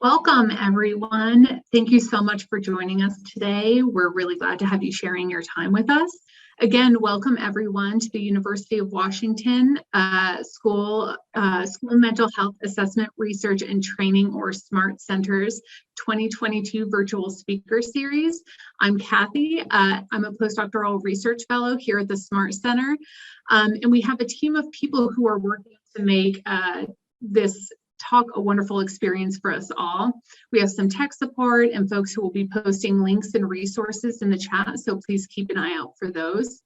Welcome, everyone. Thank you so much for joining us today. We're really glad to have you sharing your time with us. Again, welcome everyone to the University of Washington School of Mental Health Assessment, Research, and Training, or SMART Center's 2022 Virtual Speaker Series. I'm Kathy. I'm a postdoctoral research fellow here at the SMART Center, and we have a team of people who are working to make this talk a wonderful experience for us all. We have some tech support and folks who will be posting links and resources in the chat, so please keep an eye out for those.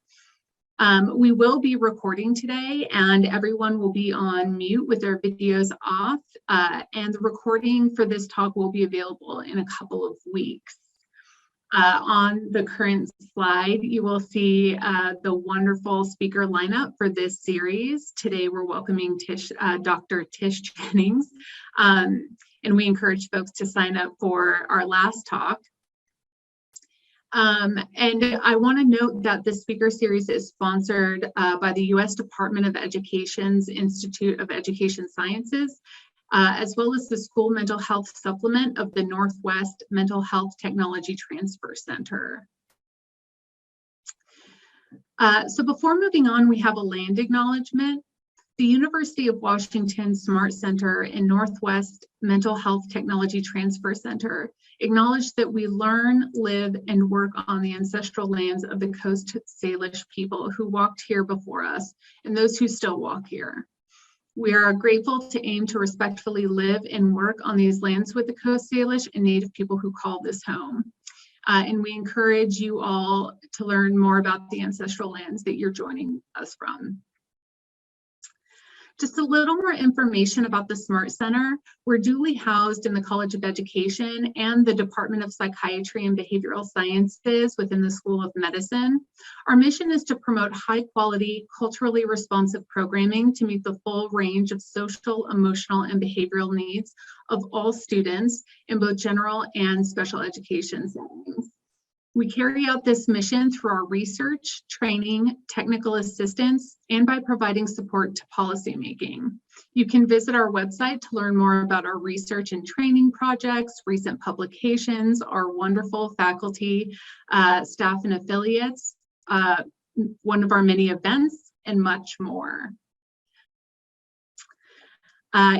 We will be recording today, and everyone will be on mute with their videos off, and the recording for this talk will be available in a couple of weeks. On the current slide, you will see the wonderful speaker lineup for this series. Today, we're welcoming Tish, Dr. Tish Jennings, and we encourage folks to sign up for our last talk. And I want to note that the speaker series is sponsored by the U.S. Department of Education's Institute of Education Sciences, as well as the School Mental Health Supplement of the Northwest Mental Health Technology Transfer Center. So before moving on, we have a land acknowledgement. The University of Washington SMART Center and Northwest Mental Health Technology Transfer Center acknowledge that we learn, live, and work on the ancestral lands of the Coast Salish people who walked here before us and those who still walk here. We are grateful to aim to respectfully live and work on these lands with the Coast Salish and Native people who call this home. And we encourage you all to learn more about the ancestral lands that you're joining us from. Just a little more information about the SMART Center. We're duly housed in the College of Education and the Department of Psychiatry and Behavioral Sciences within the School of Medicine. Our mission is to promote high-quality, culturally responsive programming to meet the full range of social, emotional, and behavioral needs of all students in both general and special education settings. We carry out this mission through our research, training, technical assistance, and by providing support to policymaking. You can visit our website to learn more about our research and training projects, recent publications, our wonderful faculty, staff, and affiliates, one of our many events, and much more.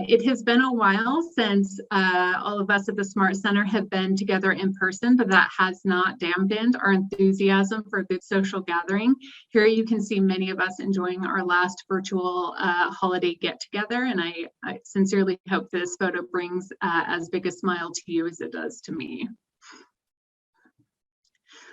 It has been a while since all of us at the SMART Center have been together in person, but that has not dampened our enthusiasm for a good social gathering. Here you can see many of us enjoying our last virtual holiday get-together, and I sincerely hope this photo brings as big a smile to you as it does to me.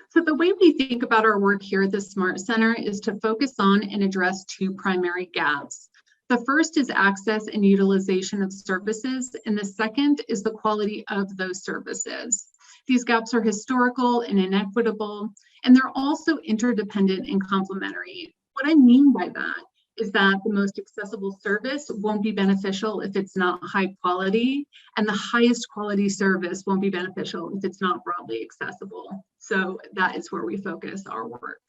So the way we think about our work here at the SMART Center is to focus on and address two primary gaps. The first is access and utilization of services, and the second is the quality of those services. These gaps are historical and inequitable, and they're also interdependent and complementary. What I mean by that is that the most accessible service won't be beneficial if it's not high quality, and the highest quality service won't be beneficial if it's not broadly accessible. So that is where we focus our work.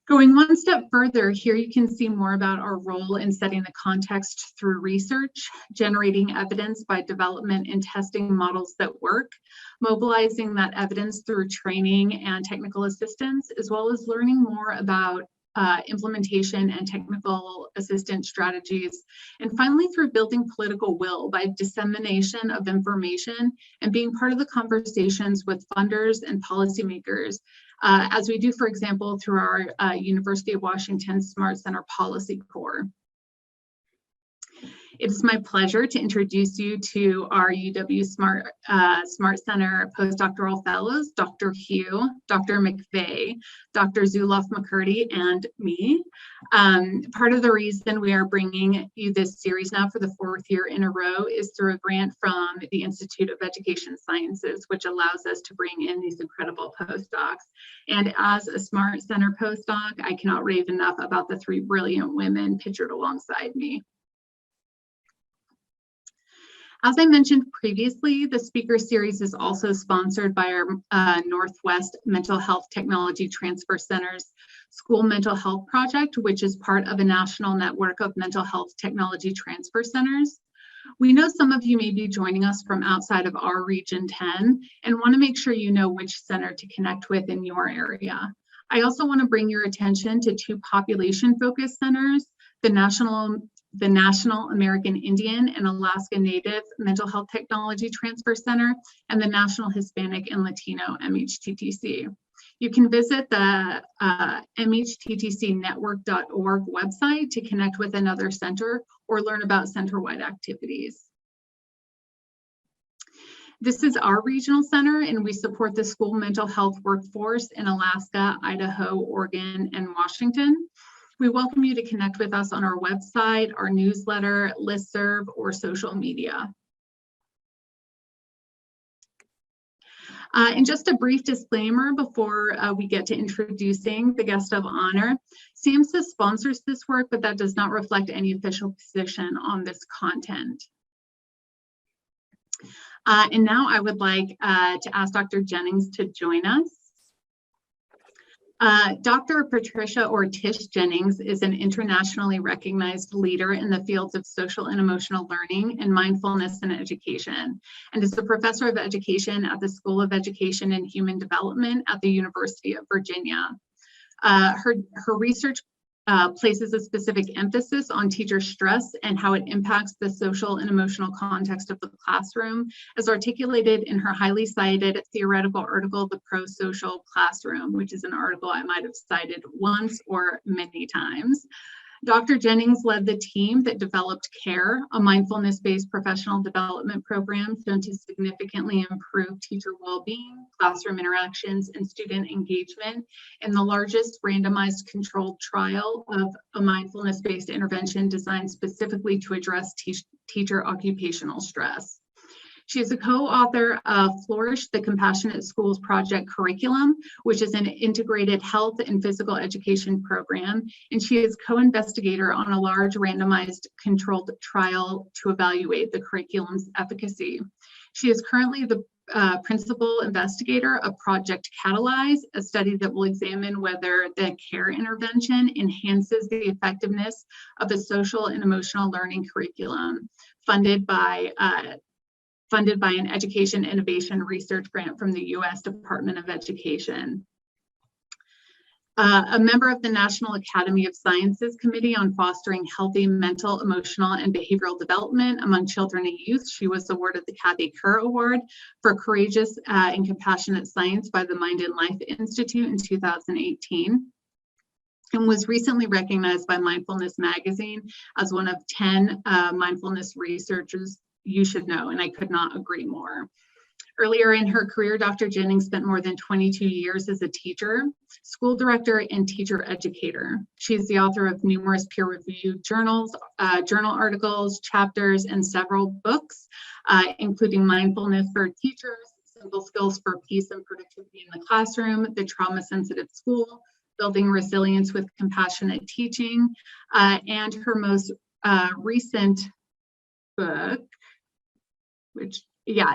Going one step further, here you can see more about our role in setting the context through research, generating evidence by development and testing models that work, mobilizing that evidence through training and technical assistance, as well as learning more about implementation and technical assistance strategies, and finally through building political will by dissemination of information and being part of the conversations with funders and policymakers, as we do, for example, through our University of Washington SMART Center Policy Core. It is my pleasure to introduce you to our UW SMART Center postdoctoral fellows, Dr. Hugh, Dr. McVeigh, Dr. Zuloff-McCurdy, and me. Part of the reason we are bringing you this series now for the 4th year in a row is through a grant from the Institute of Education Sciences, which allows us to bring in these incredible postdocs. And as a SMART Center postdoc, I cannot rave enough about the 3 brilliant women pictured alongside me. As I mentioned previously, the speaker series is also sponsored by our Northwest Mental Health Technology Transfer Center's School Mental Health Project, which is part of a national network of mental health technology transfer centers. We know some of you may be joining us from outside of our Region 10 and want to make sure you know which center to connect with in your area. I also want to bring your attention to two population-focused centers, the National American Indian and Alaska Native Mental Health Technology Transfer Center and the National Hispanic and Latino MHTTC. You can visit the mhttcnetwork.org website to connect with another center or learn about center-wide activities. This is our regional center, and we support the school mental health workforce in Alaska, Idaho, Oregon, and Washington. We welcome you to connect with us on our website, our newsletter, listserv, or social media. And just a brief disclaimer before we get to introducing the guest of honor. SAMHSA sponsors this work, but that does not reflect any official position on this content. And now I would like to ask Dr. Jennings to join us. Dr. Patricia or Tish Jennings is an internationally recognized leader in the fields of social and emotional learning and mindfulness in education, and is a professor of education at the School of Education and Human Development at the University of Virginia. Her research places a specific emphasis on teacher stress and how it impacts the social and emotional context of the classroom, as articulated in her highly cited theoretical article, The Pro-Social Classroom, which is an article I might have cited once or many times. Dr. Jennings led the team that developed CARE, a mindfulness-based professional development program shown to significantly improve teacher well-being, classroom interactions, and student engagement in the largest randomized controlled trial of a mindfulness-based intervention designed specifically to address teacher occupational stress. She is a co-author of Flourish, the Compassionate Schools Project curriculum, which is an integrated health and physical education program, and she is co-investigator on a large randomized controlled trial to evaluate the curriculum's efficacy. She is currently the principal investigator of Project Catalyze, a study that will examine whether the CARE intervention enhances the effectiveness of a social and emotional learning curriculum funded by an Education Innovation Research Grant from the U.S. Department of Education. A member of the National Academy of Sciences Committee on Fostering Healthy Mental, Emotional, and Behavioral Development Among Children and Youth, she was awarded the Kathy Kerr Award for Courageous and Compassionate Science by the Mind and Life Institute in 2018. And was recently recognized by Mindfulness Magazine as one of 10 mindfulness researchers you should know, and I could not agree more. Earlier in her career, Dr. Jennings spent more than 22 years as a teacher, school director, and teacher educator. She is the author of numerous peer-reviewed journal articles, chapters, and several books, including Mindfulness for Teachers, Simple Skills for Peace and Productivity in the Classroom, The Trauma-Sensitive School, Building Resilience with Compassionate Teaching, and her most recent book,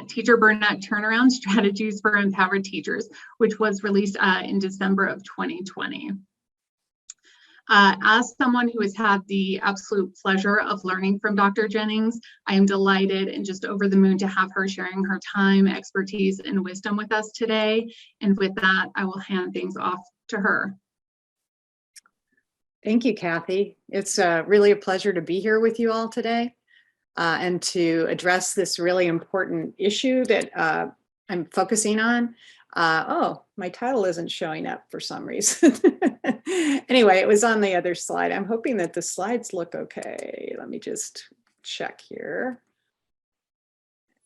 Teacher Burnout Turnaround Strategies for Empowered Teachers, which was released in December of 2020. As someone who has had the absolute pleasure of learning from Dr. Jennings, I am delighted and just over the moon to have her sharing her time, expertise, and wisdom with us today. And with that, I will hand things off to her. Thank you, Kathy. It's really a pleasure to be here with you all today. And to address this really important issue that I'm focusing on. Oh, my title isn't showing up for some reason. Anyway, it was on the other slide. I'm hoping that the slides look okay. Let me just check here.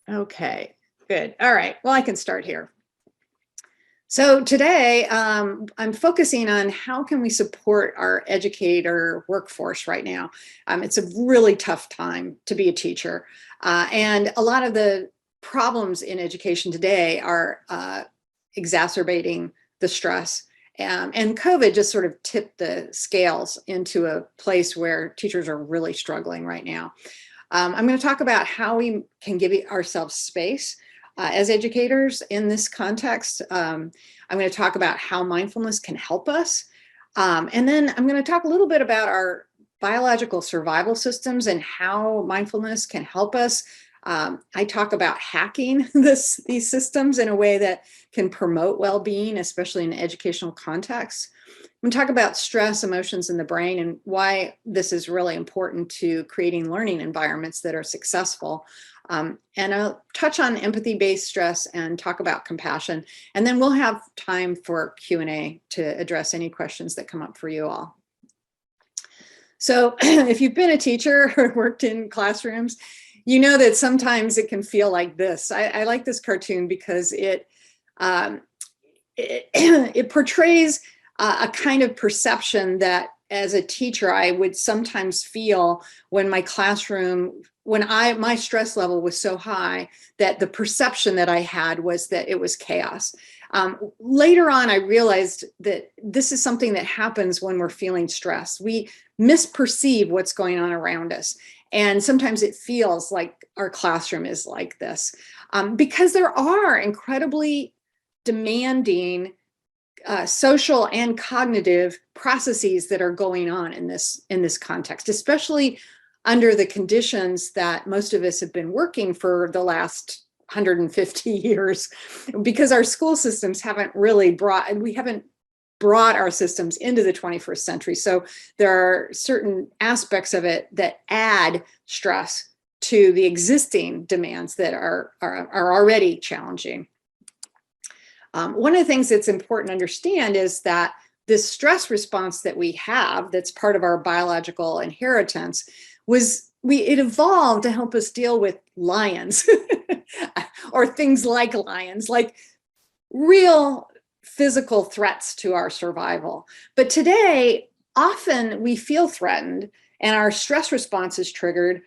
Okay, good. All right, well, I can start here. So today, I'm focusing on how can we support our educator workforce right now. It's a really tough time to be a teacher. And a lot of the problems in education today are exacerbating the stress. And COVID just sort of tipped the scales into a place where teachers are really struggling right now. I'm going to talk about how we can give ourselves space as educators in this context. I'm going to talk about how mindfulness can help us. And then I'm going to talk a little bit about our biological survival systems and how mindfulness can help us. I talk about hacking these systems in a way that can promote well-being, especially in an educational context. I'm going to talk about stress, emotions in the brain, and why this is really important to creating learning environments that are successful. And I'll touch on empathy-based stress and talk about compassion. And then we'll have time for Q&A to address any questions that come up for you all. So if you've been a teacher or worked in classrooms, you know that sometimes it can feel like this. I like this cartoon because it portrays a kind of perception that as a teacher, I would sometimes feel when my classroom, my stress level was so high that the perception that I had was that it was chaos. Later on, I realized that this is something that happens when we're feeling stressed. We misperceive what's going on around us. And sometimes it feels like our classroom is like this because there are incredibly demanding social and cognitive processes that are going on in this context, especially under the conditions that most of us have been working for the last 150 years, because our school systems haven't brought our systems into the 21st century. So there are certain aspects of it that add stress to the existing demands that are already challenging. One of the things that's important to understand is that this stress response that we have, that's part of our biological inheritance, it evolved to help us deal with lions or things like lions, like real physical threats to our survival. But today, often we feel threatened and our stress response is triggered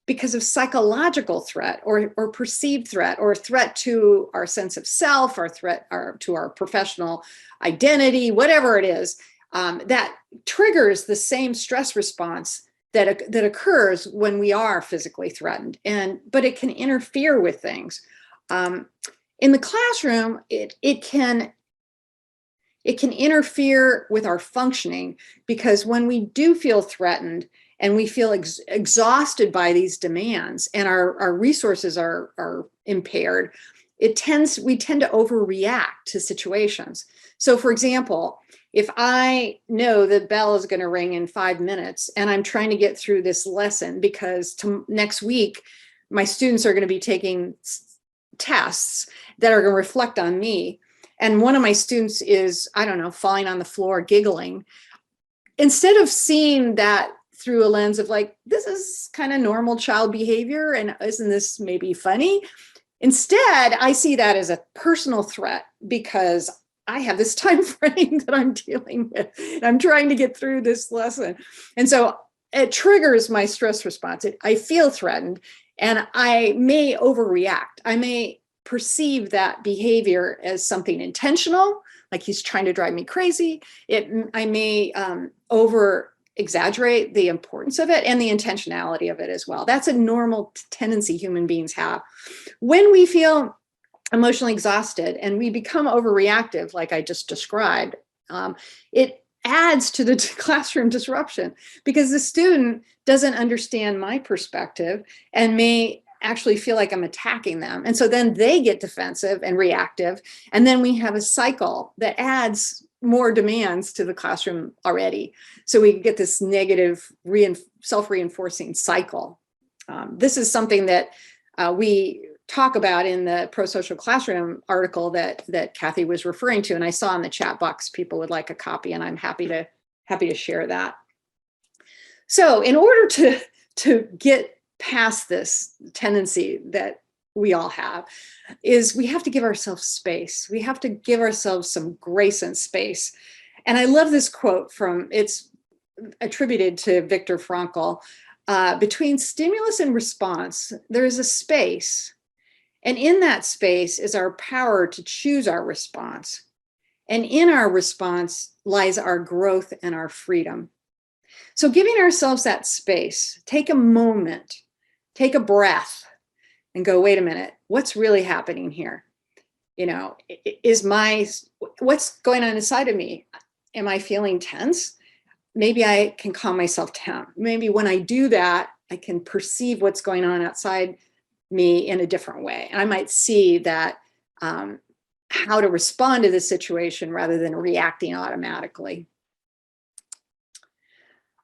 because of psychological threat or perceived threat or threat to our sense of self or threat to our professional identity, whatever it is, that triggers the same stress response that occurs when we are physically threatened. But it can interfere with things. In the classroom, it can interfere with our functioning, because when we do feel threatened and we feel exhausted by these demands and our resources are impaired, we tend to overreact to situations. So for example, if I know the bell is going to ring in 5 minutes and I'm trying to get through this lesson because next week my students are going to be taking tests that are going to reflect on me, and one of my students is, I don't know, falling on the floor, giggling, instead of seeing that through a lens of like, this is kind of normal child behavior and isn't this maybe funny? Instead, I see that as a personal threat because I have this time frame that I'm dealing with. And I'm trying to get through this lesson. And so it triggers my stress response. I feel threatened and I may overreact. I may perceive that behavior as something intentional, like he's trying to drive me crazy. I may over exaggerate the importance of it and the intentionality of it as well. That's a normal tendency human beings have. When we feel emotionally exhausted and we become overreactive, like I just described, it adds to the classroom disruption because the student doesn't understand my perspective and may actually feel like I'm attacking them. And so then they get defensive and reactive. And then we have a cycle that adds more demands to the classroom already. So we get this negative self-reinforcing cycle. This is something that we talk about in the Pro-Social Classroom article that Kathy was referring to. And I saw in the chat box, people would like a copy, and I'm happy to share that. So in order to get past this tendency that we all have, is we have to give ourselves space. We have to give ourselves some grace and space. And I love this quote it's attributed to Viktor Frankl. Between stimulus and response, there is a space. And in that space is our power to choose our response. And in our response lies our growth and our freedom. So giving ourselves that space, take a moment, take a breath, and go, wait a minute, what's really happening here? You know, what's going on inside of me? Am I feeling tense? maybe I can calm myself down. Maybe when I do that, I can perceive what's going on outside me in a different way. And I might see that how to respond to the situation rather than reacting automatically.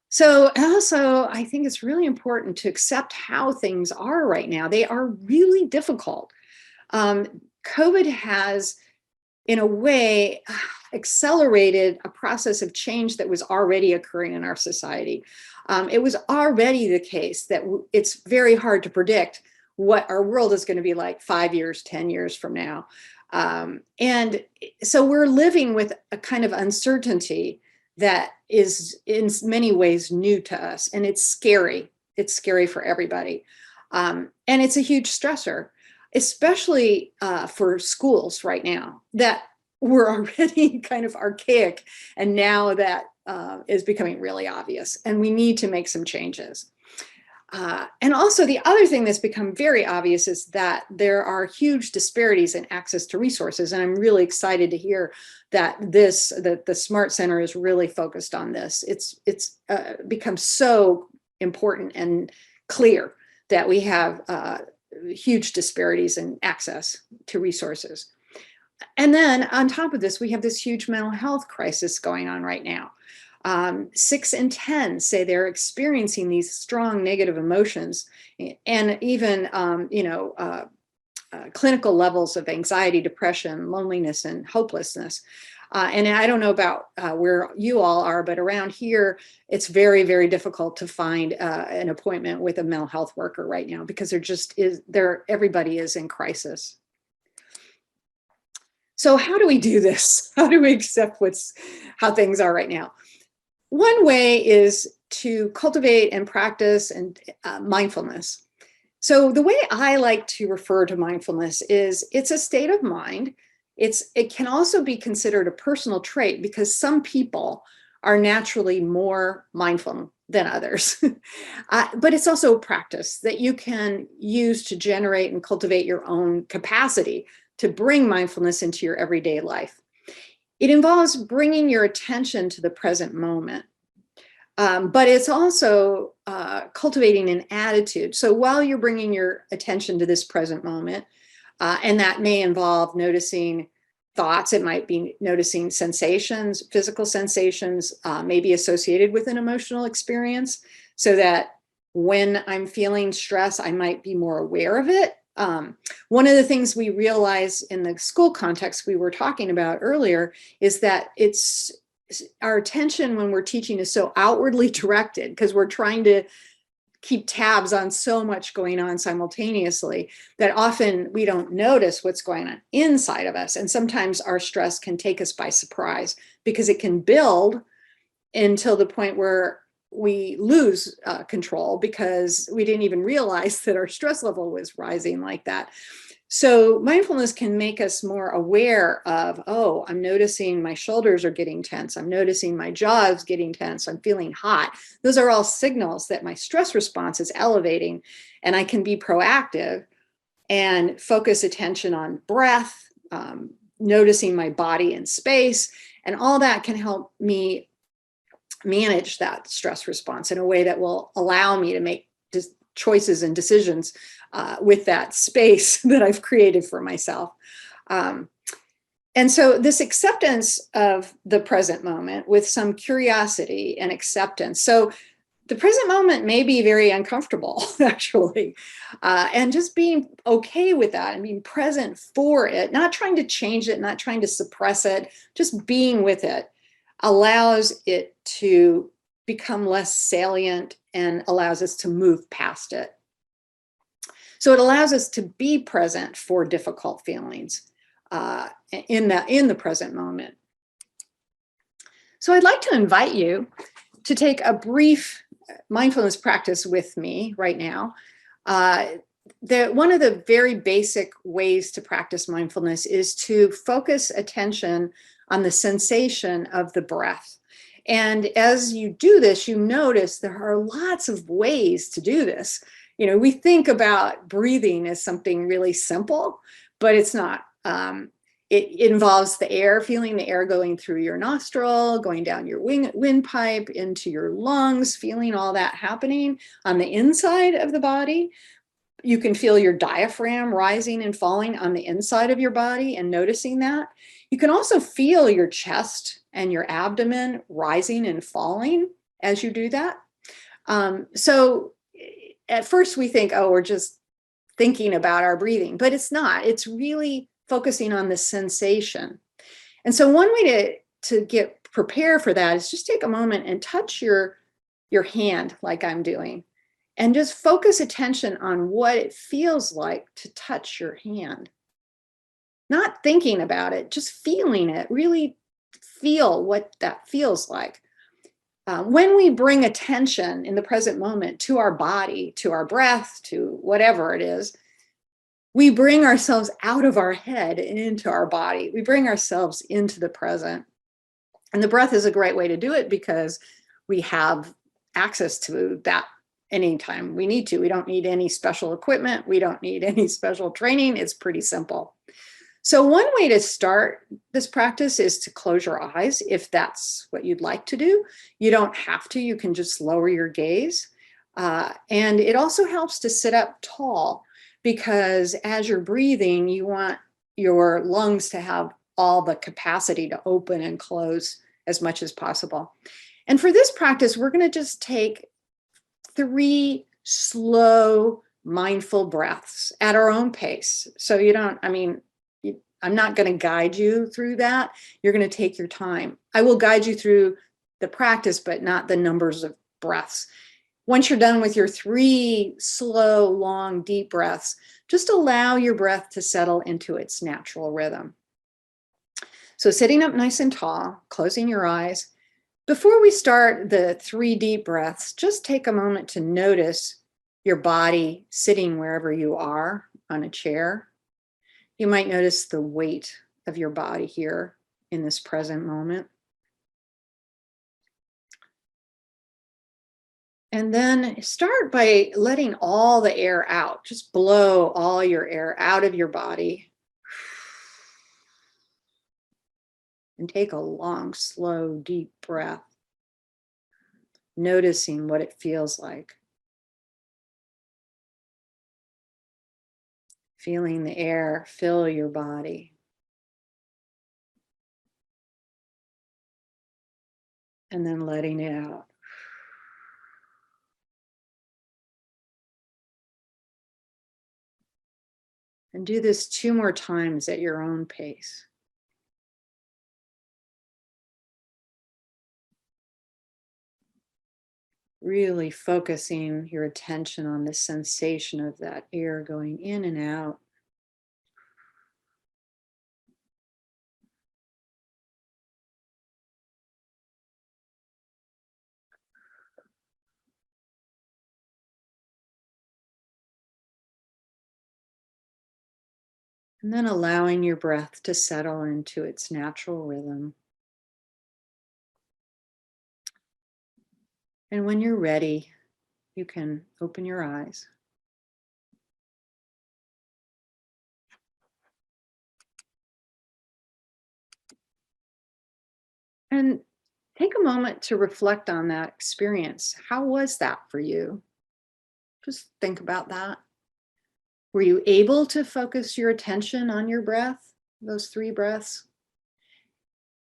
So also, I think it's really important to accept how things are right now. They are really difficult. COVID has, in a way, accelerated a process of change that was already occurring in our society. It was already the case that it's very hard to predict what our world is going to be like 5 years, 10 years from now. And so we're living with a kind of uncertainty that is in many ways new to us, and it's scary. It's scary for everybody. And it's a huge stressor, especially for schools right now that were already kind of archaic, and now that is becoming really obvious, and we need to make some changes. And also the other thing that's become very obvious is that there are huge disparities in access to resources. And I'm really excited to hear that the Smart Center is really focused on this. It's become so important and clear that we have huge disparities in access to resources. And then on top of this, we have this huge mental health crisis going on right now. 6 in 10 say they're experiencing these strong negative emotions, and even clinical levels of anxiety, depression, loneliness, and hopelessness. And I don't know about where you all are, but around here, it's very, very difficult to find an appointment with a mental health worker right now, because everybody is in crisis. So how do we do this? How do we accept how things are right now? One way is to cultivate and practice mindfulness. So the way I like to refer to mindfulness is it's a state of mind. It can also be considered a personal trait, because some people are naturally more mindful than others. But it's also a practice that you can use to generate and cultivate your own capacity to bring mindfulness into your everyday life. It involves bringing your attention to the present moment, but it's also cultivating an attitude. So while you're bringing your attention to this present moment, and that may involve noticing thoughts, it might be noticing sensations, physical sensations, maybe associated with an emotional experience, so that when I'm feeling stress, I might be more aware of it. One of the things we realize in the school context we were talking about earlier is that our attention when we're teaching is so outwardly directed, because we're trying to keep tabs on so much going on simultaneously, that often we don't notice what's going on inside of us. And sometimes our stress can take us by surprise, because it can build until the point where we lose control, because we didn't even realize that our stress level was rising like that. So mindfulness can make us more aware of, oh, I'm noticing my shoulders are getting tense. I'm noticing my jaw is getting tense. I'm feeling hot. Those are all signals that my stress response is elevating, and I can be proactive and focus attention on breath, noticing my body in space, and all that can help me manage that stress response in a way that will allow me to make choices and decisions with that space that I've created for myself. And so this acceptance of the present moment with some curiosity and acceptance. So the present moment may be very uncomfortable, actually, and just being okay with that and being present for it, not trying to change it, not trying to suppress it, just being with it, allows it to become less salient and allows us to move past it. So it allows us to be present for difficult feelings in the present moment. So I'd like to invite you to take a brief mindfulness practice with me right now. One of the very basic ways to practice mindfulness is to focus attention on the sensation of the breath. And as you do this, you notice there are lots of ways to do this. You know, we think about breathing as something really simple, but it's not. It involves the air, feeling the air going through your nostril, going down your windpipe, into your lungs, feeling all that happening on the inside of the body. You can feel your diaphragm rising and falling on the inside of your body and noticing that. You can also feel your chest and your abdomen rising and falling as you do that. So at first we think, oh, we're just thinking about our breathing, but it's not. It's really focusing on the sensation. And so one way to get prepared for that is just take a moment and touch your hand like I'm doing, and just focus attention on what it feels like to touch your hand. Not thinking about it, just feeling it. Really feel what that feels like. When we bring attention in the present moment to our body, to our breath, to whatever it is, we bring ourselves out of our head and into our body. We bring ourselves into the present. And the breath is a great way to do it because we have access to that anytime we need to. We don't need any special equipment. We don't need any special training. It's pretty simple. So one way to start this practice is to close your eyes if that's what you'd like to do. You don't have to. You can just lower your gaze. And it also helps to sit up tall, because as you're breathing, you want your lungs to have all the capacity to open and close as much as possible. And for this practice, we're going to just take 3 slow, mindful breaths at our own pace. So you don't, I'm not going to guide you through that. You're going to take your time. I will guide you through the practice, but not the numbers of breaths. Once you're done with your 3 slow, long, deep breaths, just allow your breath to settle into its natural rhythm. So sitting up nice and tall, closing your eyes. Before we start the 3 deep breaths, just take a moment to notice your body sitting wherever you are on a chair. You might notice the weight of your body here in this present moment. And then start by letting all the air out. Just blow all your air out of your body. And take a long, slow, deep breath, noticing what it feels like. Feeling the air fill your body. And then letting it out. And do this 2 more times at your own pace. Really focusing your attention on the sensation of that air going in and out. And then allowing your breath to settle into its natural rhythm. And when you're ready, you can open your eyes. And take a moment to reflect on that experience. How was that for you? Just think about that. Were you able to focus your attention on your breath, those 3 breaths?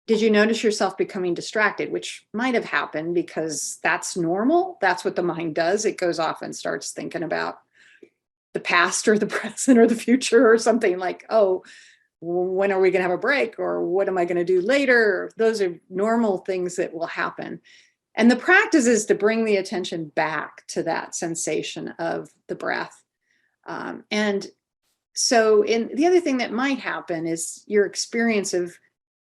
Did you notice yourself becoming distracted, which might have happened because that's normal? That's what the mind does. It goes off and starts thinking about the past or the present or the future or something like, oh, when are we going to have a break? Or what am I going to do later? Those are normal things that will happen. And the practice is to bring the attention back to that sensation of the breath. And so the other thing that might happen is your experience of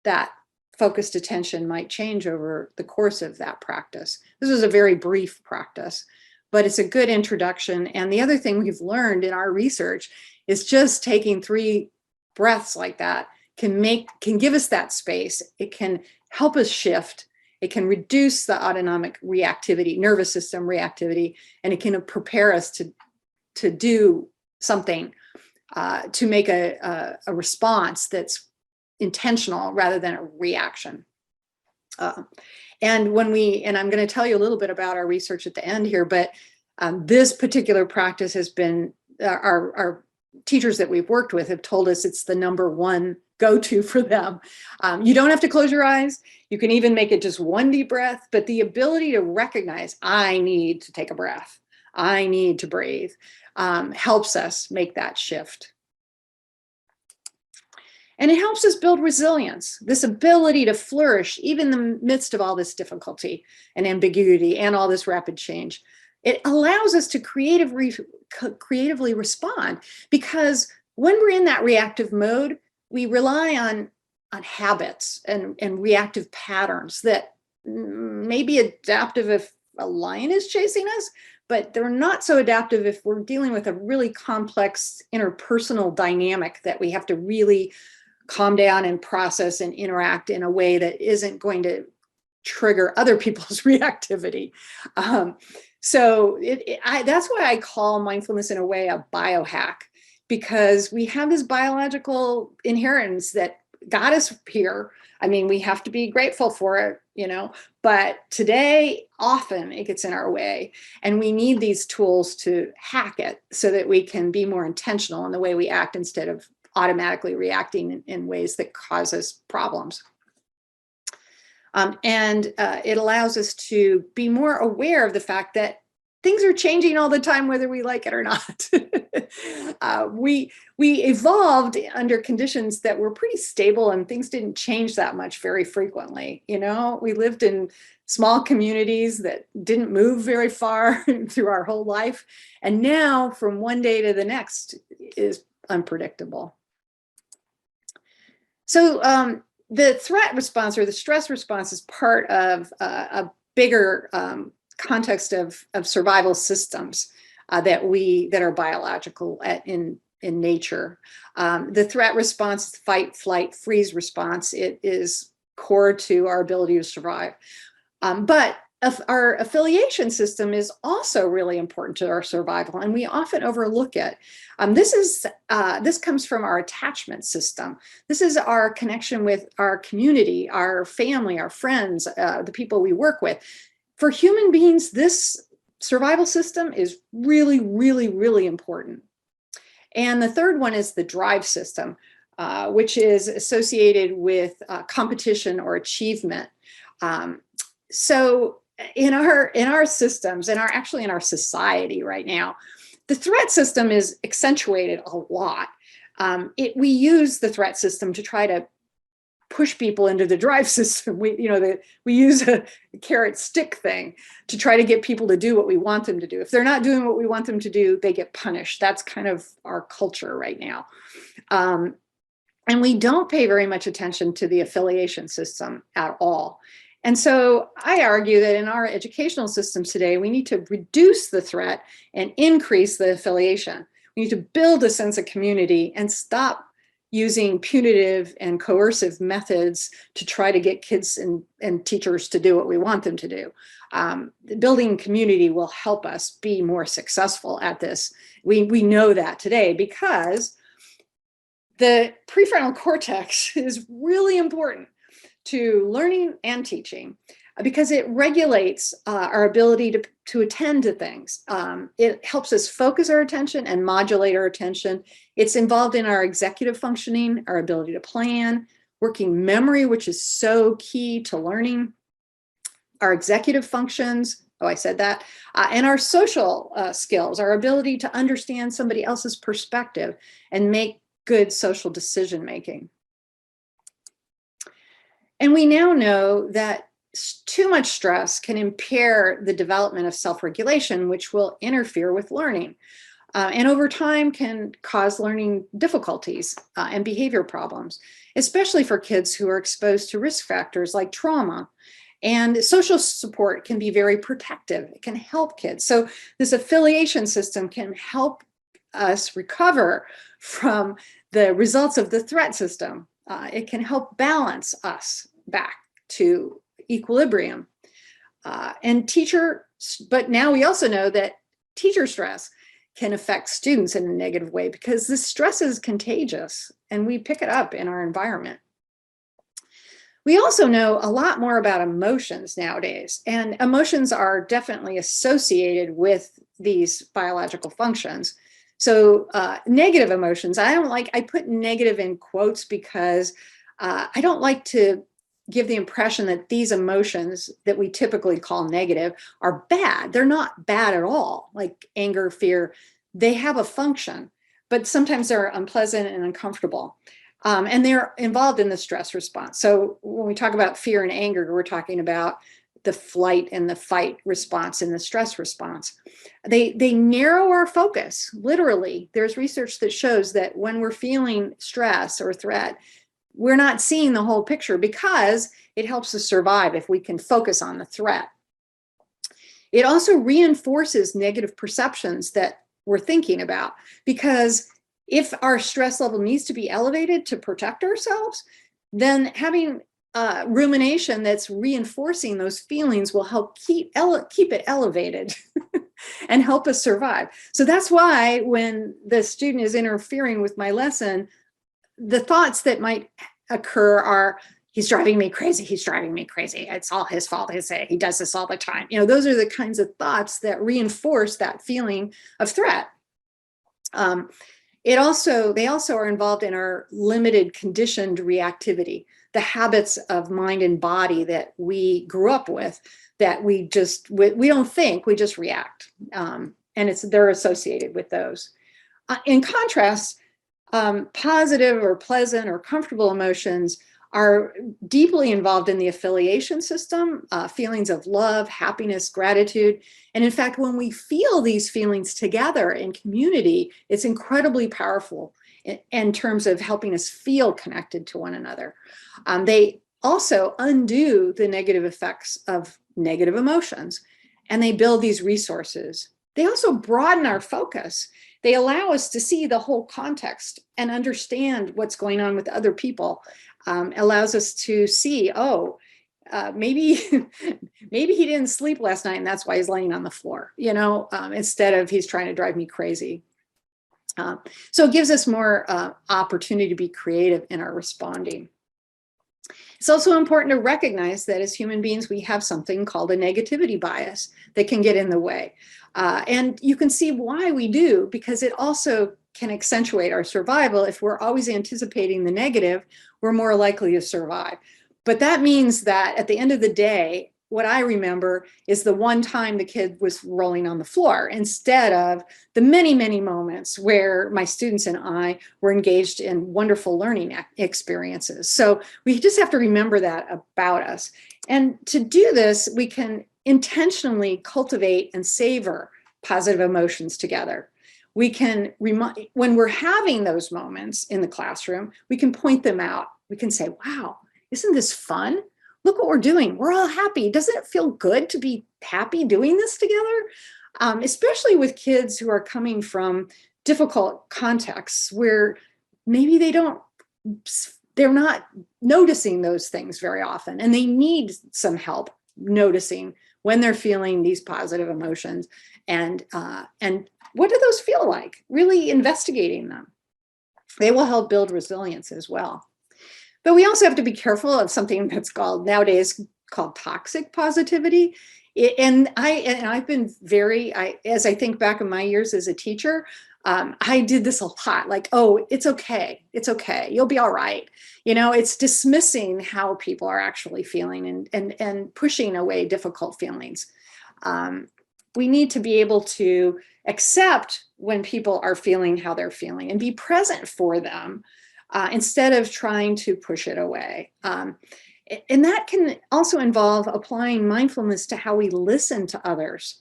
that focused attention might change over the course of that practice. This is a very brief practice, but it's a good introduction. And the other thing we've learned in our research is just taking 3 breaths like that can give us that space. It can help us shift. It can reduce the autonomic reactivity, nervous system reactivity, and it can prepare us to do something, to make a response that's intentional rather than a reaction. And I'm going to tell you a little bit about our research at the end here, but this particular practice has been, our teachers that we've worked with have told us it's the number one go-to for them. You don't have to close your eyes. You can even make it just one deep breath, but the ability to recognize, I need to take a breath, I need to breathe, helps us make that shift. And it helps us build resilience, this ability to flourish even in the midst of all this difficulty and ambiguity and all this rapid change. It allows us to creatively respond, because when we're in that reactive mode, we rely on habits and reactive patterns that may be adaptive if a lion is chasing us, but they're not so adaptive if we're dealing with a really complex interpersonal dynamic that we have to really calm down and process and interact in a way that isn't going to trigger other people's reactivity. So that's why I call mindfulness in a way a biohack, because we have this biological inheritance that got us here. I mean, we have to be grateful for it, you know, but today often it gets in our way, and we need these tools to hack it so that we can be more intentional in the way we act instead of automatically reacting in ways that cause us problems. It allows us to be more aware of the fact that things are changing all the time, whether we like it or not. We evolved under conditions that were pretty stable, and things didn't change that much very frequently. You know, we lived in small communities that didn't move very far through our whole life. And now from one day to the next is unpredictable. So the threat response or the stress response is part of a bigger context of survival systems that are biological in nature. The threat response, fight, flight, freeze response, it is core to our ability to survive. But our affiliation system is also really important to our survival, and we often overlook it. This comes from our attachment system. This is our connection with our community, our family, our friends, the people we work with. For human beings, this survival system is really, really, really important. And the third one is the drive system, which is associated with competition or achievement. So in our systems, and actually in our society right now, the threat system is accentuated a lot. We use the threat system to try to push people into the drive system. We use a carrot stick thing to try to get people to do what we want them to do. If they're not doing what we want them to do, they get punished. That's kind of our culture right now. And we don't pay very much attention to the affiliation system at all. And so I argue that in our educational systems today, we need to reduce the threat and increase the affiliation. We need to build a sense of community and stop using punitive and coercive methods to try to get kids and teachers to do what we want them to do. Building community will help us be more successful at this. We know that today, because the prefrontal cortex is really important to learning and teaching, because it regulates our ability to attend to things. It helps us focus our attention and modulate our attention. It's involved in our executive functioning, our ability to plan, working memory, which is so key to learning, our executive functions, oh, I said that, and our social skills, our ability to understand somebody else's perspective and make good social decision making. And we now know that too much stress can impair the development of self-regulation, which will interfere with learning. And over time can cause learning difficulties and behavior problems, especially for kids who are exposed to risk factors like trauma. And social support can be very protective. It can help kids. So this affiliation system can help us recover from the results of the threat system. It can help balance us back to equilibrium. But now we also know that teacher stress can affect students in a negative way, because this stress is contagious and we pick it up in our environment. We also know a lot more about emotions nowadays, and emotions are definitely associated with these biological functions. So negative emotions, I put negative in quotes because I don't like to give the impression that these emotions that we typically call negative are bad. They're not bad at all, like anger, fear. They have a function, but sometimes they're unpleasant and uncomfortable. And they're involved in the stress response. So when we talk about fear and anger, we're talking about the flight and the fight response and the stress response. They narrow our focus, literally. There's research that shows that when we're feeling stress or threat, we're not seeing the whole picture because it helps us survive if we can focus on the threat. It also reinforces negative perceptions that we're thinking about, because if our stress level needs to be elevated to protect ourselves, then having rumination that's reinforcing those feelings will help keep it elevated and help us survive. So that's why when the student is interfering with my lesson, the thoughts that might occur are, he's driving me crazy, he's driving me crazy, it's all his fault, he does this all the time. Those are the kinds of thoughts that reinforce that feeling of threat. They also are involved in our limited conditioned reactivity, the habits of mind and body that we grew up with, that we don't think, we just react. And they're associated with those. In contrast, positive or pleasant or comfortable emotions are deeply involved in the affiliation system, feelings of love, happiness, gratitude. And in fact, when we feel these feelings together in community, it's incredibly powerful in terms of helping us feel connected to one another. They also undo the negative effects of negative emotions, and they build these resources. They also broaden our focus. They allow us to see the whole context and understand what's going on with other people. Allows us to see, maybe he didn't sleep last night and that's why he's laying on the floor, instead of he's trying to drive me crazy. So it gives us more opportunity to be creative in our responding. It's also important to recognize that as human beings, we have something called a negativity bias that can get in the way. And you can see why we do, because it also can accentuate our survival. If we're always anticipating the negative, we're more likely to survive. But that means that at the end of the day, what I remember is the one time the kid was rolling on the floor, instead of the many, many moments where my students and I were engaged in wonderful learning experiences. So we just have to remember that about us. And to do this, we can intentionally cultivate and savor positive emotions together. We can when we're having those moments in the classroom, we can point them out. We can say, wow, isn't this fun? Look what we're doing. We're all happy. Doesn't it feel good to be happy doing this together? Especially with kids who are coming from difficult contexts where maybe they're not noticing those things very often, and they need some help noticing when they're feeling these positive emotions and what do those feel like? Really investigating them. They will help build resilience as well. But we also have to be careful of something that's nowadays called toxic positivity. I've been as I think back on my years as a teacher, I did this a lot, like, oh, it's okay, you'll be all right. It's dismissing how people are actually feeling and pushing away difficult feelings. We need to be able to accept when people are feeling how they're feeling and be present for them instead of trying to push it away. And that can also involve applying mindfulness to how we listen to others.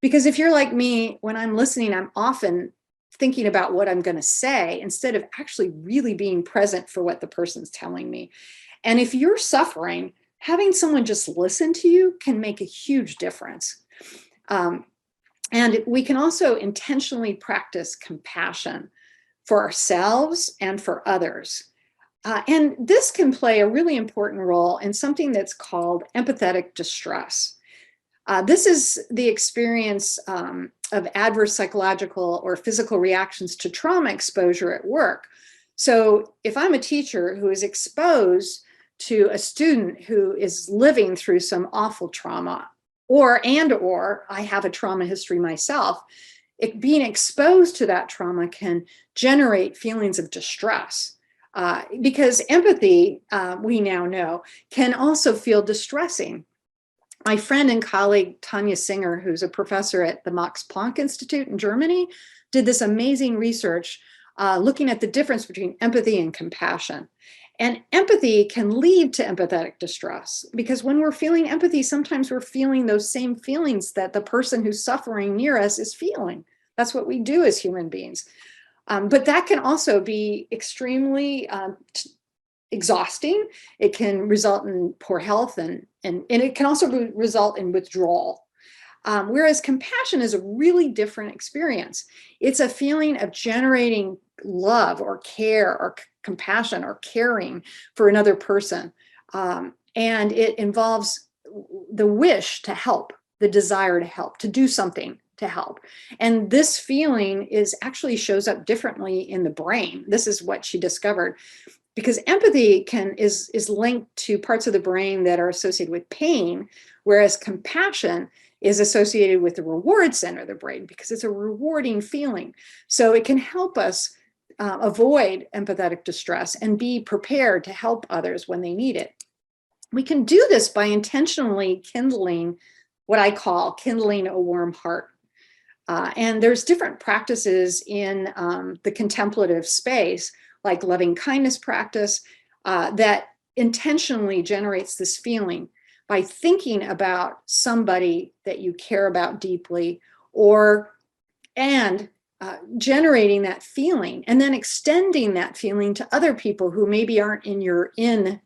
Because if you're like me, when I'm listening, I'm often thinking about what I'm going to say instead of actually really being present for what the person's telling me. And if you're suffering, having someone just listen to you can make a huge difference. And we can also intentionally practice compassion for ourselves and for others. And this can play a really important role in something that's called empathetic distress. This is the experience of adverse psychological or physical reactions to trauma exposure at work. So if I'm a teacher who is exposed to a student who is living through some awful trauma, or I have a trauma history myself, being exposed to that trauma can generate feelings of distress. Because empathy, we now know, can also feel distressing. My friend and colleague, Tanya Singer, who's a professor at the Max Planck Institute in Germany, did this amazing research looking at the difference between empathy and compassion. And empathy can lead to empathetic distress, because when we're feeling empathy, sometimes we're feeling those same feelings that the person who's suffering near us is feeling. That's what we do as human beings. But that can also be extremely exhausting. It can result in poor health, and it can also result in withdrawal. Whereas compassion is a really different experience. It's a feeling of generating love or care or compassion or caring for another person. And it involves the wish to help, the desire to help, to do something to help. And this feeling actually shows up differently in the brain. This is what she discovered, because empathy is linked to parts of the brain that are associated with pain, whereas compassion is associated with the reward center of the brain, because it's a rewarding feeling. So it can help us avoid empathetic distress and be prepared to help others when they need it. We can do this by intentionally kindling what I call kindling a warm heart. And there's different practices in the contemplative space, like loving kindness practice, that intentionally generates this feeling by thinking about somebody that you care about deeply, and generating that feeling, and then extending that feeling to other people who maybe aren't in your in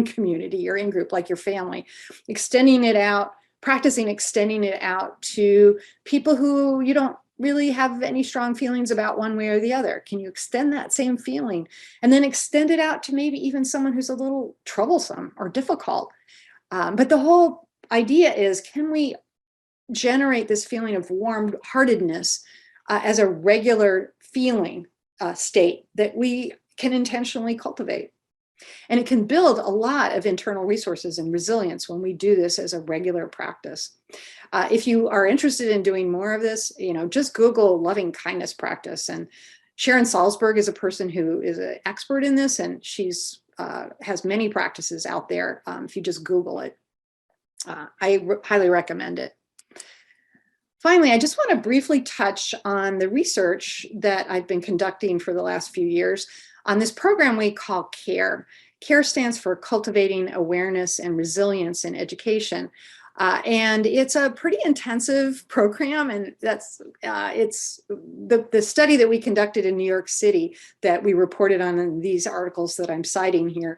community, your in group, like your family, extending it out, practicing extending it out to people who you don't really have any strong feelings about one way or the other. Can you extend that same feeling and then extend it out to maybe even someone who's a little troublesome or difficult? But the whole idea is, can we generate this feeling of warm-heartedness as a regular feeling state that we can intentionally cultivate? And it can build a lot of internal resources and resilience when we do this as a regular practice. If you are interested in doing more of this, just Google loving kindness practice. And Sharon Salzberg is a person who is an expert in this, and she's has many practices out there. If you just Google it, I highly recommend it. Finally, I just want to briefly touch on the research that I've been conducting for the last few years on this program we call CARE. CARE stands for Cultivating Awareness and Resilience in Education. And it's a pretty intensive program, and it's the study that we conducted in New York City that we reported on in these articles that I'm citing here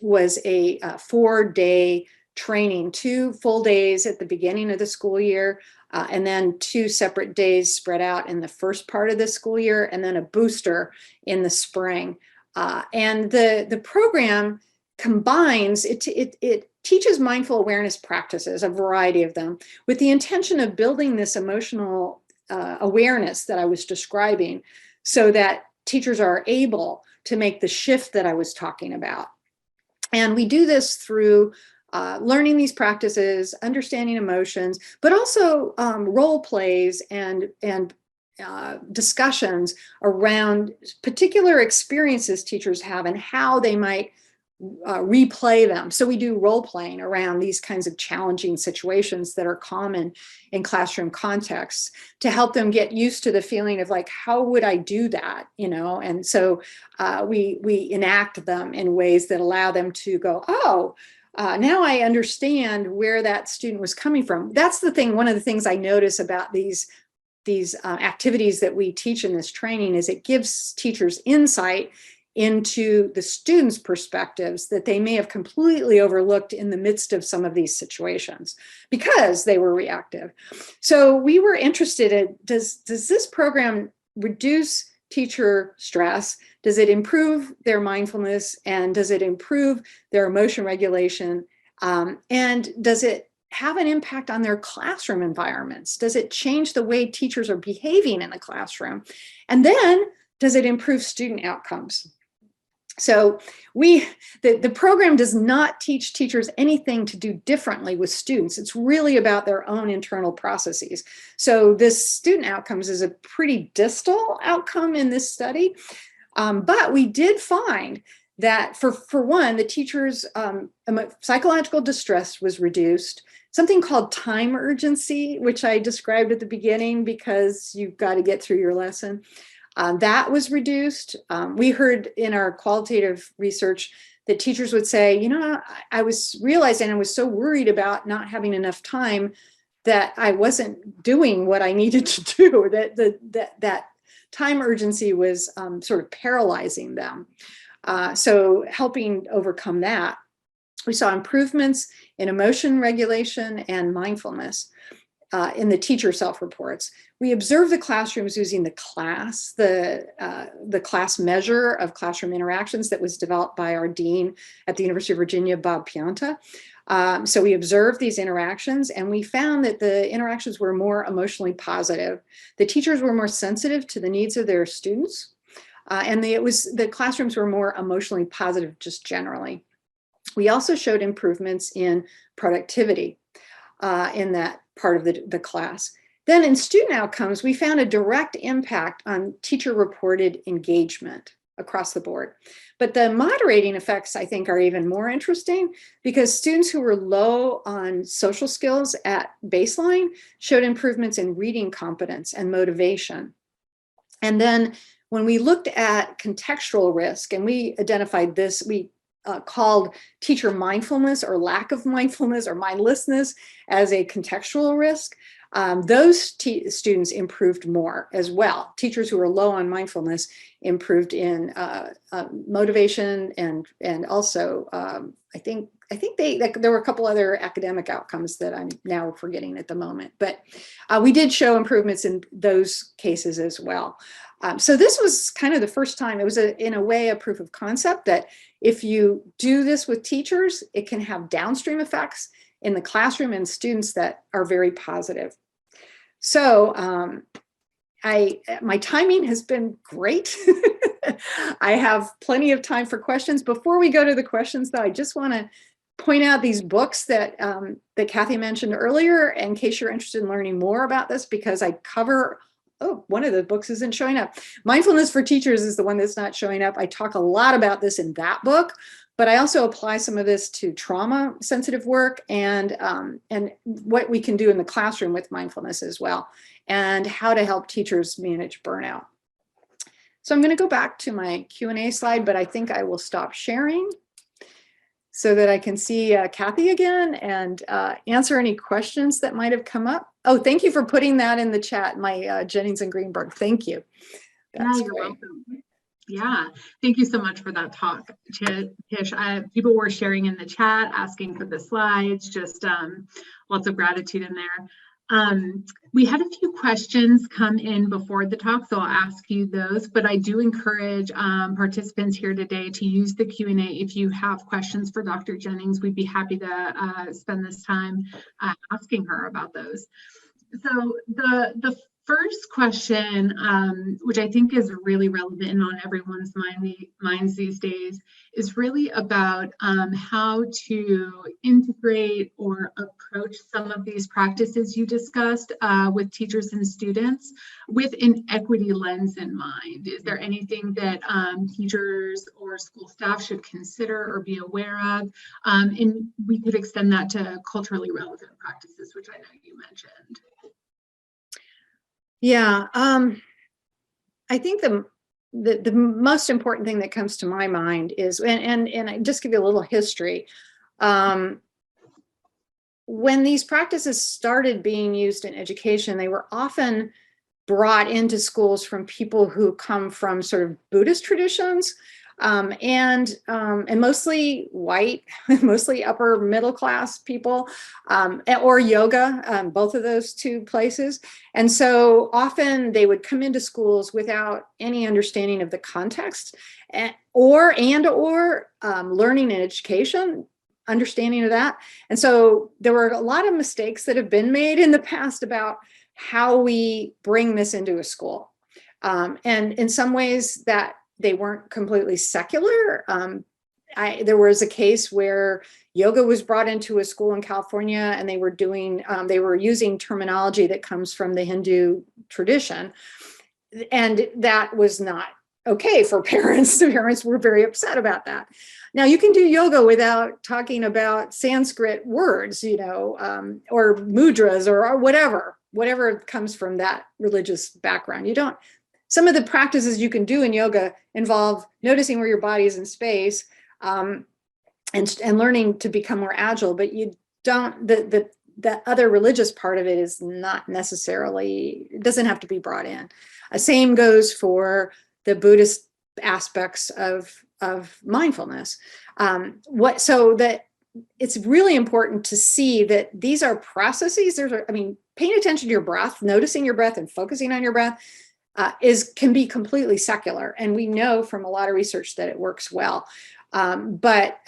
was a 4-day training, 2 full days at the beginning of the school year, and then 2 separate days spread out in the first part of the school year, and then a booster in the spring. And the program combines, it teaches mindful awareness practices, a variety of them, with the intention of building this emotional awareness that I was describing, so that teachers are able to make the shift that I was talking about. And we do this through learning these practices, understanding emotions, but also role plays and discussions around particular experiences teachers have and how they might replay them. So we do role playing around these kinds of challenging situations that are common in classroom contexts to help them get used to the feeling of like, how would I do that? And so we enact them in ways that allow them to go, oh, now I understand where that student was coming from. That's the thing. One of the things I notice about these activities that we teach in this training is it gives teachers insight into the students' perspectives that they may have completely overlooked in the midst of some of these situations because they were reactive. So we were interested in, does this program reduce teacher stress? Does it improve their mindfulness? And does it improve their emotion regulation? And does it have an impact on their classroom environments? Does it change the way teachers are behaving in the classroom? And then, does it improve student outcomes? So the program does not teach teachers anything to do differently with students. It's really about their own internal processes. So this student outcomes is a pretty distal outcome in this study. But we did find that for one, the teachers' psychological distress was reduced. Something called time urgency, which I described at the beginning because you've got to get through your lesson. That was reduced. We heard in our qualitative research that teachers would say, you know, I was realizing I was so worried about not having enough time that I wasn't doing what I needed to do, that time urgency was sort of paralyzing them. So helping overcome that. We saw improvements in emotion regulation and mindfulness in the teacher self-reports. We observed the classrooms using the class measure of classroom interactions that was developed by our dean at the University of Virginia, Bob Pianta. So we observed these interactions and we found that the interactions were more emotionally positive. The teachers were more sensitive to the needs of their students. And the classrooms were more emotionally positive just generally. We also showed improvements in productivity in that part of the class. Then in student outcomes, we found a direct impact on teacher-reported engagement across the board. But the moderating effects, I think, are even more interesting because students who were low on social skills at baseline showed improvements in reading competence and motivation. And then when we looked at contextual risk, and we identified this, we called teacher mindfulness or lack of mindfulness or mindlessness as a contextual risk. Those students improved more as well. Teachers who were low on mindfulness improved in motivation and also I think there were a couple other academic outcomes that I'm now forgetting at the moment, but we did show improvements in those cases as well. So this was kind of the first time, it was in a way a proof of concept that if you do this with teachers, it can have downstream effects in the classroom and students that are very positive. So my timing has been great. I have plenty of time for questions. Before we go to the questions though, I just want to point out these books that Kathy mentioned earlier in case you're interested in learning more about this, because I cover, oh, one of the books isn't showing up. Mindfulness for Teachers is the one that's not showing up. I talk a lot about this in that book, but I also apply some of this to trauma sensitive work and what we can do in the classroom with mindfulness as well, and how to help teachers manage burnout. So I'm going to go back to my Q&A slide, but I think I will stop sharing so that I can see Kathy again and answer any questions that might have come up. Oh, thank you for putting that in the chat, my Jennings and Greenberg. Thank you. That's You're welcome. Yeah, thank you so much for that talk, Tish. People were sharing in the chat, asking for the slides, just lots of gratitude in there. We had a few questions come in before the talk, so I'll ask you those, but I do encourage participants here today to use the Q&A. If you have questions for Dr. Jennings, we'd be happy to spend this time asking her about those. So the first question, which I think is really relevant and on everyone's minds these days, is really about how to integrate or approach some of these practices you discussed with teachers and students with an equity lens in mind. Is there anything that teachers or school staff should consider or be aware of? And we could extend that to culturally relevant practices, which I know you mentioned. Yeah, I think the most important thing that comes to my mind is, and I just give you a little history. When these practices started being used in education, they were often brought into schools from people who come from sort of Buddhist traditions, and mostly white, mostly upper middle class people, or yoga, both of those two places. And so often they would come into schools without any understanding of the context or learning and education, understanding of that. And so there were a lot of mistakes that have been made in the past about how we bring this into a school. And in some ways that they weren't completely secular. There was a case where yoga was brought into a school in California, and they were using terminology that comes from the Hindu tradition. And that was not okay for parents. The parents were very upset about that. Now, you can do yoga without talking about Sanskrit words, or mudras or whatever comes from that religious background. Some of the practices you can do in yoga involve noticing where your body is in space, and learning to become more agile, but you don't, the other religious part of it is not necessarily, it doesn't have to be brought in. Same goes for the Buddhist aspects of mindfulness. So that it's really important to see that these are processes. Paying attention to your breath, noticing your breath and focusing on your breath can be completely secular. And we know from a lot of research that it works well. But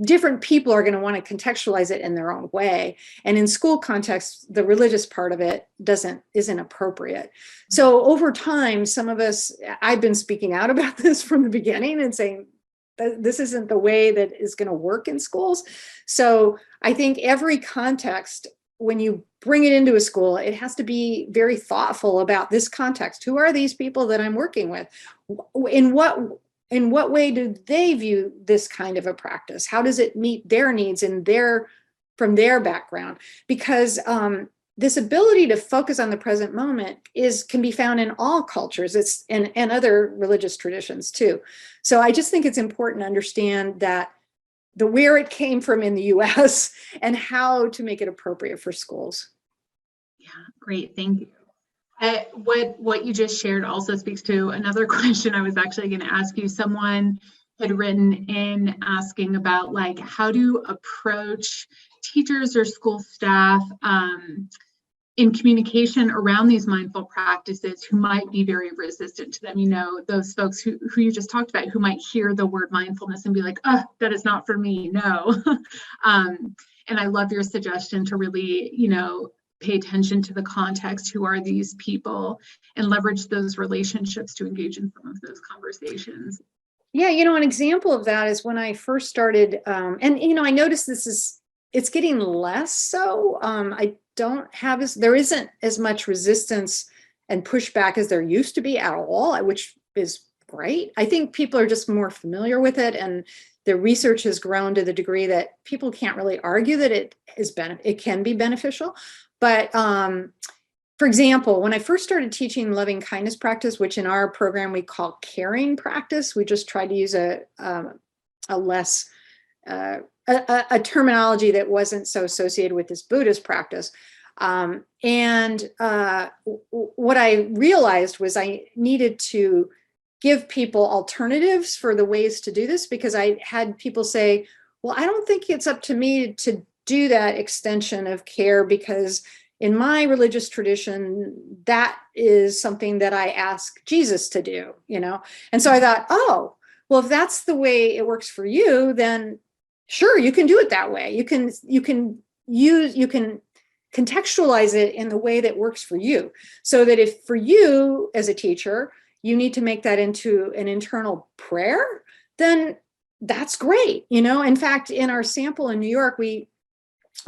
different people are going to want to contextualize it in their own way. And in school context, the religious part of it isn't appropriate. So over time, some of us, I've been speaking out about this from the beginning and saying, this isn't the way that is going to work in schools. So I think every context, when you bring it into a school, it has to be very thoughtful about this context. Who are these people that I'm working with? In what way do they view this kind of a practice? How does it meet their needs from their background? Because this ability to focus on the present moment can be found in all cultures. And other religious traditions too. So I just think it's important to understand that where it came from in the US and how to make it appropriate for schools. Yeah, great, thank you. What you just shared also speaks to another question I was actually going to ask you. Someone had written in asking about how to approach teachers or school staff in communication around these mindful practices who might be very resistant to them. Those folks who you just talked about, who might hear the word mindfulness and be like, oh, that is not for me, no. And I love your suggestion to really, pay attention to the context. Who are these people, and leverage those relationships to engage in some of those conversations. Yeah, an example of that is when I first started, and I noticed it's getting less so. There isn't as much resistance and pushback as there used to be at all, which is great. I think people are just more familiar with it, and the research has grown to the degree that people can't really argue that it can be beneficial. But for example, when I first started teaching loving kindness practice, which in our program we call caring practice, we just tried to use a terminology that wasn't so associated with this Buddhist practice. And what I realized was I needed to give people alternatives for the ways to do this, because I had people say, well, I don't think it's up to me to do that extension of care, because in my religious tradition, that is something that I ask Jesus to do, And so I thought, oh, well, if that's the way it works for you, then sure, you can do it that way. You can contextualize it in the way that works for you. So that if for you as a teacher, you need to make that into an internal prayer, then that's great. In fact, in our sample in New York, we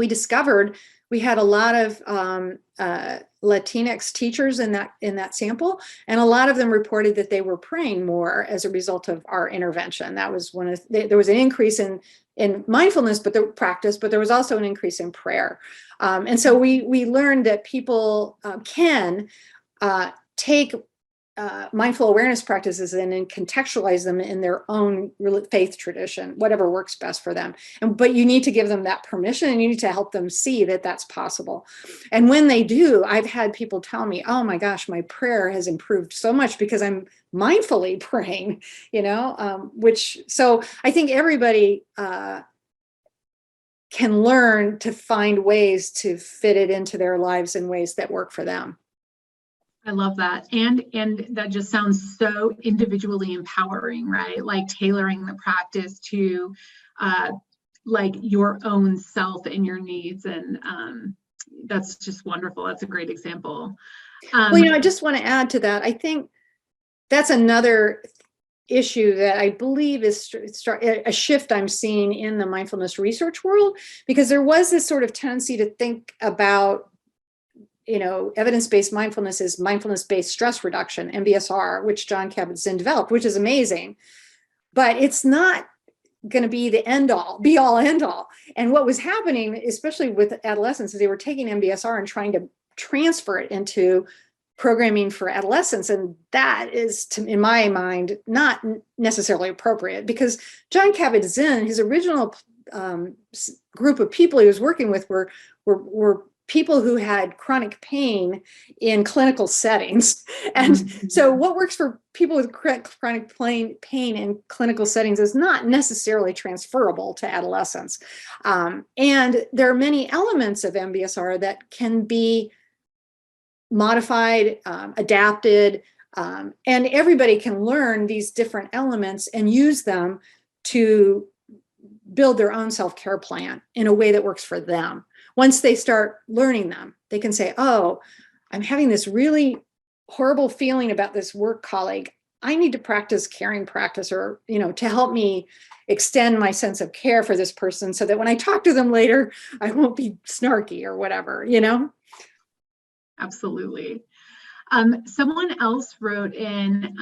discovered we had a lot of Latinx teachers in that sample, and a lot of them reported that they were praying more as a result of our intervention. That was there was an increase in mindfulness, but there was also an increase in prayer. And so we learned that people can take mindful awareness practices and then contextualize them in their own faith tradition, whatever works best for them. But you need to give them that permission, and you need to help them see that that's possible. And when they do, I've had people tell me, oh my gosh, my prayer has improved so much because I'm mindfully praying, so I think everybody can learn to find ways to fit it into their lives in ways that work for them. I love that. And that just sounds so individually empowering, right? Like tailoring the practice to your own self and your needs. And that's just wonderful. That's a great example. Well, I just want to add to that. I think that's another issue that I believe is a shift I'm seeing in the mindfulness research world, because there was this sort of tendency to think about, evidence-based mindfulness is mindfulness-based stress reduction, MBSR, which Jon Kabat-Zinn developed, which is amazing, but it's not going to be the be all end all. And what was happening, especially with adolescents, is they were taking MBSR and trying to transfer it into programming for adolescents. And that is, in my mind, not necessarily appropriate, because Jon Kabat-Zinn, his original group of people he was working with were people who had chronic pain in clinical settings. And so what works for people with chronic pain in clinical settings is not necessarily transferable to adolescents. And there are many elements of MBSR that can be modified, adapted, and everybody can learn these different elements and use them to build their own self-care plan in a way that works for them. Once they start learning them, they can say, oh, I'm having this really horrible feeling about this work colleague. I need to practice caring practice, or, to help me extend my sense of care for this person so that when I talk to them later, I won't be snarky or whatever, Absolutely. Someone else wrote in,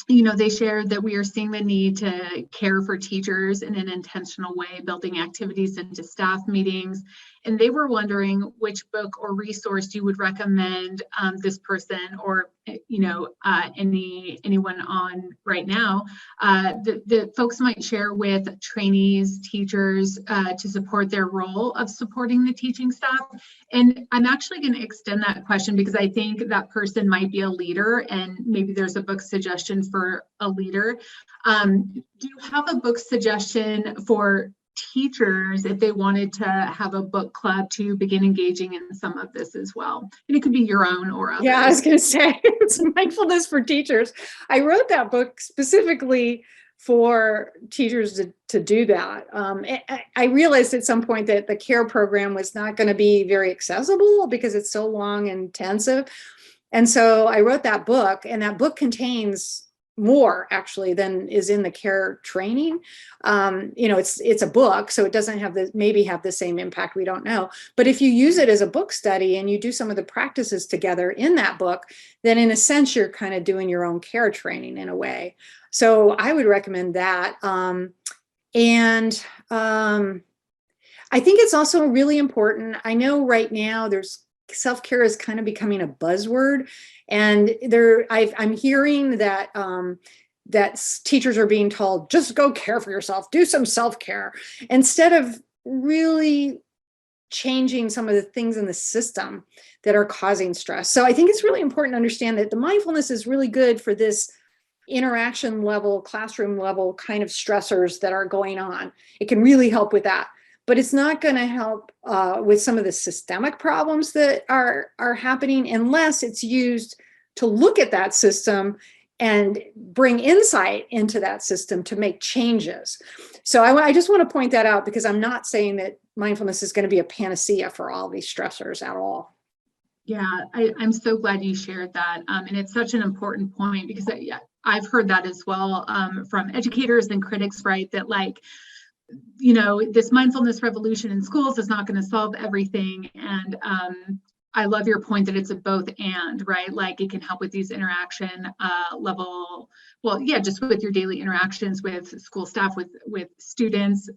they shared that we are seeing the need to care for teachers in an intentional way, building activities into staff meetings. And they were wondering which book or resource you would recommend this person, or anyone on right now, that folks might share with trainees, teachers, to support their role of supporting the teaching staff. And I'm actually going to extend that question, because I think that person might be a leader, and maybe there's a book suggestion for a leader. Do you have a book suggestion for teachers if they wanted to have a book club to begin engaging in some of this as well? And it could be your own or others. Yeah, I was going to say, it's mindfulness for teachers. I wrote that book specifically for teachers to do that. I realized at some point that the care program was not going to be very accessible because it's so long and intensive. And so I wrote that book, and that book contains more actually than is in the care training. It's a book, so it doesn't have maybe have the same impact, we don't know. But if you use it as a book study and you do some of the practices together in that book, then in a sense, you're kind of doing your own care training in a way. So I would recommend that. I think it's also really important. I know right now self-care is kind of becoming a buzzword, and I'm hearing that teachers are being told, just go care for yourself, do some self-care, instead of really changing some of the things in the system that are causing stress. So I think it's really important to understand that the mindfulness is really good for this interaction level, classroom level kind of stressors that are going on. It can really help with that. But it's not going to help with some of the systemic problems that are happening unless it's used to look at that system and bring insight into that system to make changes. So I just want to point that out, because I'm not saying that mindfulness is going to be a panacea for all these stressors at all. Yeah, I'm so glad you shared that. And it's such an important point, because I've heard that as well from educators and critics, right? That this mindfulness revolution in schools is not going to solve everything. And I love your point that it's a both and, right? Like it can help with these interaction level, just with your daily interactions with school staff, with students,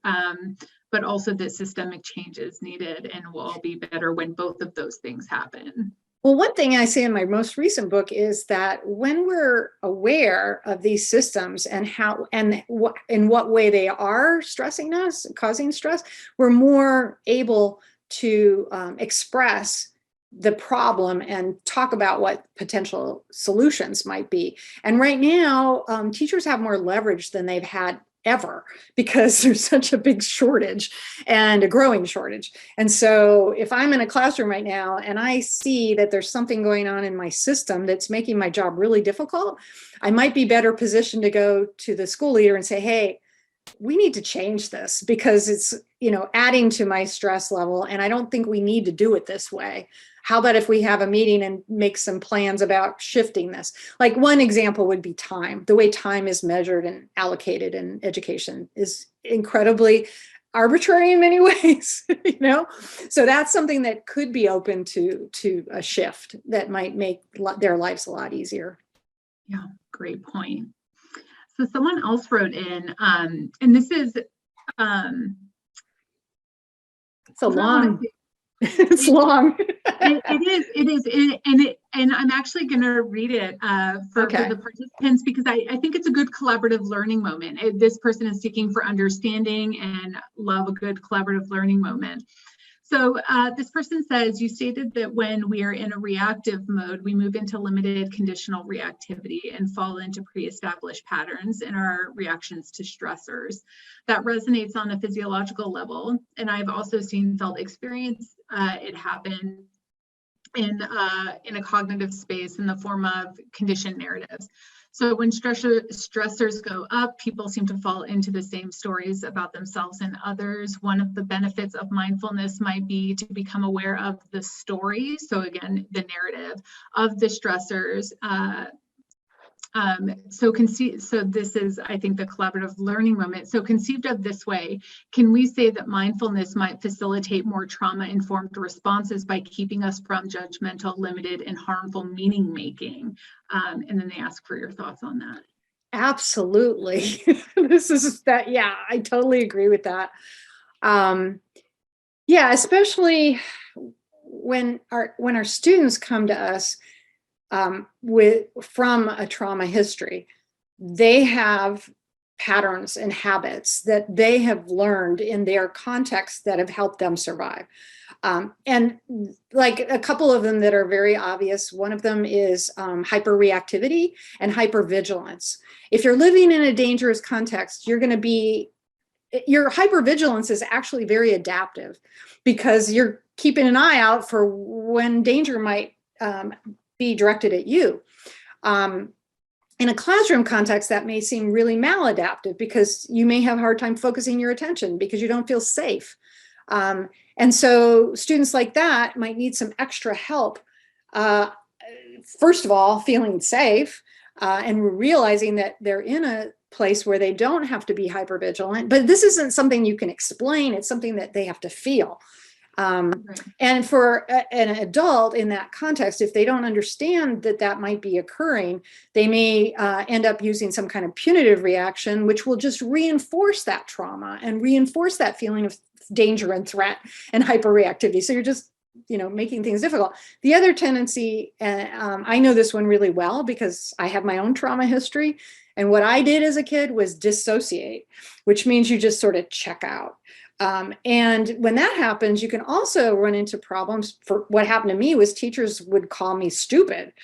but also that systemic change is needed and will all be better when both of those things happen. Well, one thing I say in my most recent book is that when we're aware of these systems and how and in what way they are stressing us, causing stress, we're more able to express the problem and talk about what potential solutions might be. And right now, teachers have more leverage than they've had ever, because there's such a big shortage and a growing shortage. And so if I'm in a classroom right now and I see that there's something going on in my system that's making my job really difficult, I might be better positioned to go to the school leader and say, hey, we need to change this because it's, adding to my stress level. And I don't think we need to do it this way. How about if we have a meeting and make some plans about shifting this? Like one example would be time. The way time is measured and allocated in education is incredibly arbitrary in many ways, So that's something that could be open to a shift that might make their lives a lot easier. Yeah, great point. So someone else wrote in, and this is, it's a long, it's long. It is, and I'm actually going to read it for the participants because I think it's a good collaborative learning moment. This person is seeking for understanding and love a good collaborative learning moment. So this person says, you stated that when we are in a reactive mode, we move into limited conditional reactivity and fall into pre-established patterns in our reactions to stressors. That resonates on a physiological level. And I've also experienced it happen in a cognitive space in the form of conditioned narratives. So when stressors go up, people seem to fall into the same stories about themselves and others. One of the benefits of mindfulness might be to become aware of the story. So again, the narrative of the stressors. So this is, I think, the collaborative learning moment. So conceived of this way, can we say that mindfulness might facilitate more trauma-informed responses by keeping us from judgmental, limited, and harmful meaning making? And then they ask for your thoughts on that. Absolutely. Yeah, I totally agree with that. Yeah, especially when our students come to us from a trauma history, they have patterns and habits that they have learned in their context that have helped them survive. And like a couple of them that are very obvious, one of them is hyperreactivity and hypervigilance. If you're living in a dangerous context, your hypervigilance is actually very adaptive because you're keeping an eye out for when danger might be directed at you. In a classroom context, that may seem really maladaptive because you may have a hard time focusing your attention because you don't feel safe. And so students like that might need some extra help. First of all, feeling safe and realizing that they're in a place where they don't have to be hypervigilant, but this isn't something you can explain. It's something that they have to feel. And for an adult in that context, if they don't understand that that might be occurring, they may end up using some kind of punitive reaction, which will just reinforce that trauma and reinforce that feeling of danger and threat and hyperreactivity. So you're just, making things difficult. The other tendency, and I know this one really well because I have my own trauma history. And what I did as a kid was dissociate, which means you just sort of check out. And when that happens, you can also run into problems. For what happened to me was teachers would call me stupid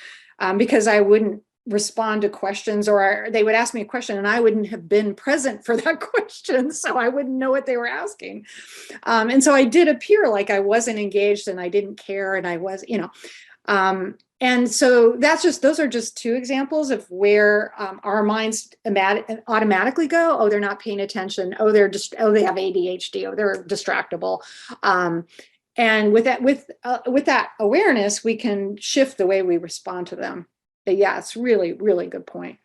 because I wouldn't respond to questions, or they would ask me a question and I wouldn't have been present for that question. So I wouldn't know what they were asking. And so I did appear like I wasn't engaged and I didn't care. And I was, and so those are just two examples of where our minds automatically go, oh, they're not paying attention. Oh, they have ADHD. Oh, they're distractible. And with that awareness, we can shift the way we respond to them. But yeah, it's really, really good point.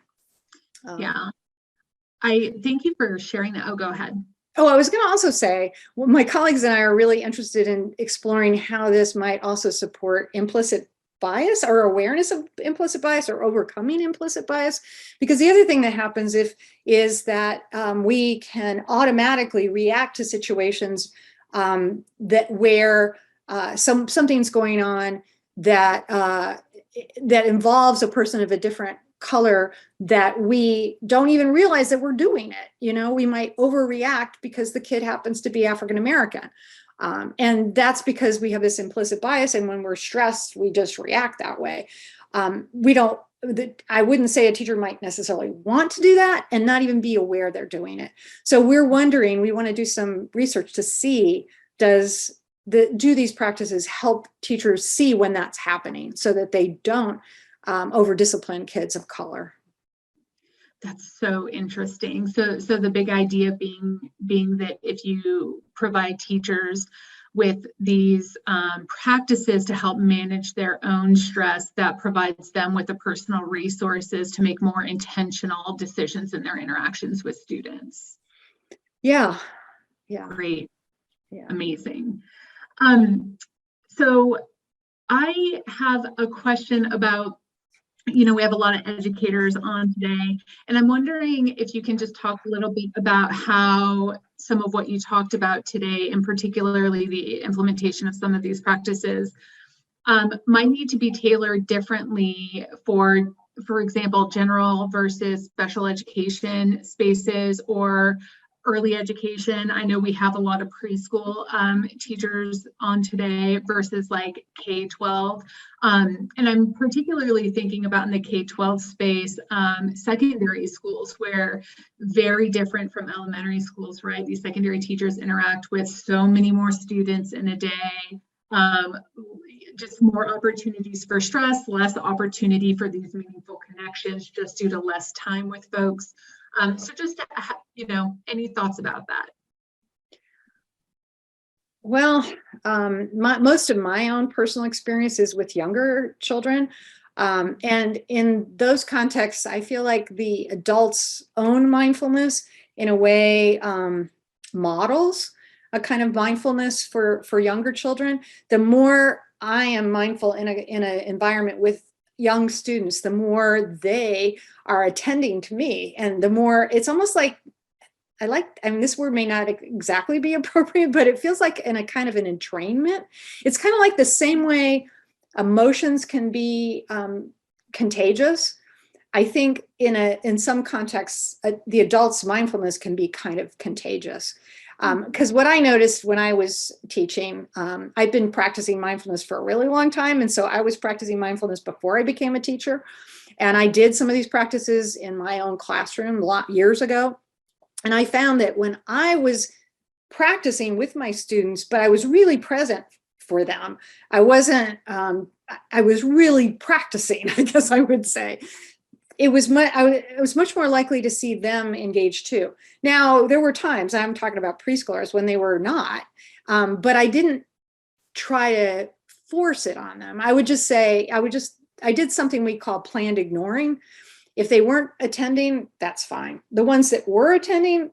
Yeah. I thank you for sharing that. Oh, go ahead. Oh, I was going to also say, well, my colleagues and I are really interested in exploring how this might also support implicit bias or awareness of implicit bias or overcoming implicit bias. Because the other thing that happens is that we can automatically react to situations where something's going on that involves a person of a different color that we don't even realize that we're doing it. We might overreact because the kid happens to be African American. And that's because we have this implicit bias. And when we're stressed, we just react that way. I wouldn't say a teacher might necessarily want to do that and not even be aware they're doing it. So we want to do some research to see, do these practices help teachers see when that's happening so that they don't over-discipline kids of color? That's so interesting. So the big idea being that if you provide teachers with these practices to help manage their own stress, that provides them with the personal resources to make more intentional decisions in their interactions with students. Yeah. Great. Yeah. Amazing. So I have a question about, we have a lot of educators on today, and I'm wondering if you can just talk a little bit about how some of what you talked about today, and particularly the implementation of some of these practices, might need to be tailored differently for example, general versus special education spaces or early education. I know we have a lot of preschool teachers on today versus like K-12. And I'm particularly thinking about in the K-12 space, secondary schools, where very different from elementary schools, right? These secondary teachers interact with so many more students in a day. Just more opportunities for stress, less opportunity for these meaningful connections just due to less time with folks. So just, any thoughts about that? Well, most of my own personal experience is with younger children. And in those contexts, I feel like the adults' own mindfulness in a way models a kind of mindfulness for younger children. The more I am mindful in an environment with young students, the more they are attending to me, and the more it's almost like this word may not exactly be appropriate, but it feels like in a kind of an entrainment. It's kind of like the same way emotions can be contagious. I think in some contexts, the adult's mindfulness can be kind of contagious. Because what I noticed when I was teaching, I've been practicing mindfulness for a really long time. And so I was practicing mindfulness before I became a teacher. And I did some of these practices in my own classroom a lot years ago. And I found that when I was practicing with my students, but I was really present for them, I was really practicing, I guess I would say. I was much more likely to see them engage too. Now, there were times, I'm talking about preschoolers, when they were not, but I didn't try to force it on them. I would just say, I did something we call planned ignoring. If they weren't attending, that's fine. The ones that were attending,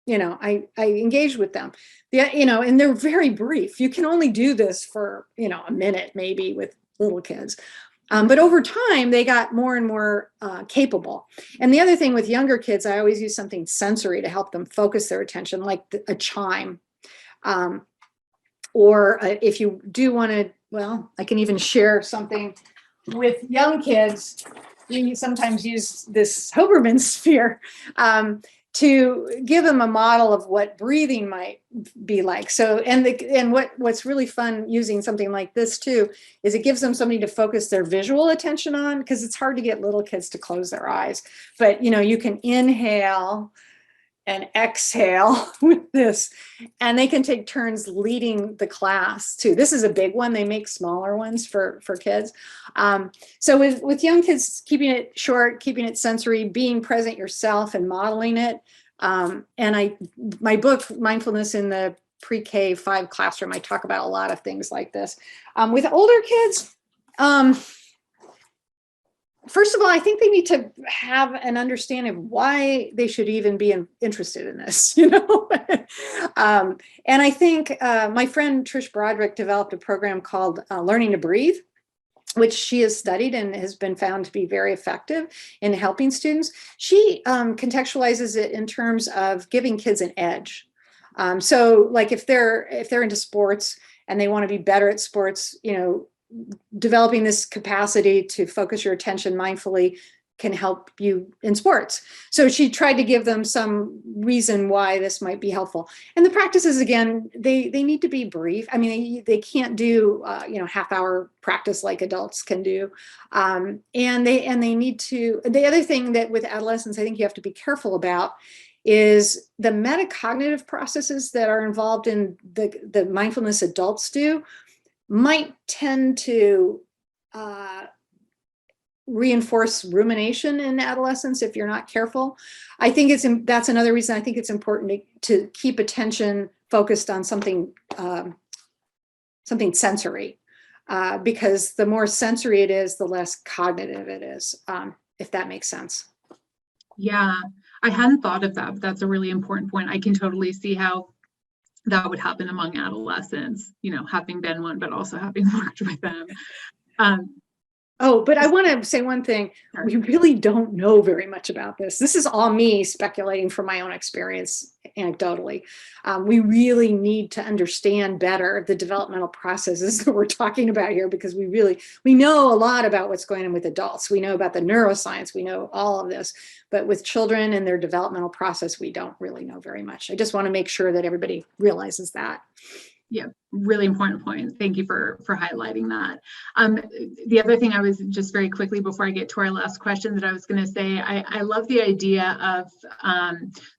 I engaged with them. And they're very brief. You can only do this for, a minute maybe with little kids. But over time, they got more and more capable. And the other thing with younger kids, I always use something sensory to help them focus their attention, like a chime. Or if you do want to, well, I can even share something with young kids. We sometimes use this Hoberman sphere to give them a model of what breathing might be like. So, and what's really fun using something like this too, is it gives them something to focus their visual attention on, because it's hard to get little kids to close their eyes. But, you can inhale and exhale with this, and they can take turns leading the class too. This is a big one. They make smaller ones for kids. So with young kids, keeping it short, keeping it sensory, being present yourself and modeling it. And my book, Mindfulness in the Pre-K 5 Classroom, I talk about a lot of things like this. With older kids, first of all, I think they need to have an understanding of why they should even be interested in this, and I think my friend Tish developed a program called Learning to Breathe, which she has studied and has been found to be very effective in helping students. She contextualizes it in terms of giving kids an edge. So like if they're into sports and they want to be better at sports, developing this capacity to focus your attention mindfully can help you in sports. So she tried to give them some reason why this might be helpful. And the practices, again, they need to be brief. I mean, they can't do half-hour practice like adults can do. And they need to. The other thing that with adolescents, I think you have to be careful about is the metacognitive processes that are involved in the mindfulness adults do might tend to reinforce rumination in adolescence if you're not careful. I think that's another reason I think it's important to keep attention focused on something sensory, because the more sensory it is, the less cognitive it is, if that makes sense. Yeah, I hadn't thought of that, but that's a really important point. I can totally see how that would happen among adolescents, having been one, but also having worked with them. But I want to say one thing. We really don't know very much about this. This is all me speculating from my own experience anecdotally. We really need to understand better the developmental processes that we're talking about here, because we know a lot about what's going on with adults. We know about the neuroscience. We know all of this. But with children and their developmental process, we don't really know very much. I just want to make sure that everybody realizes that. Yeah, really important point. Thank you for highlighting that. The other thing I was just very quickly before I get to our last question that I was going to say, I love the idea of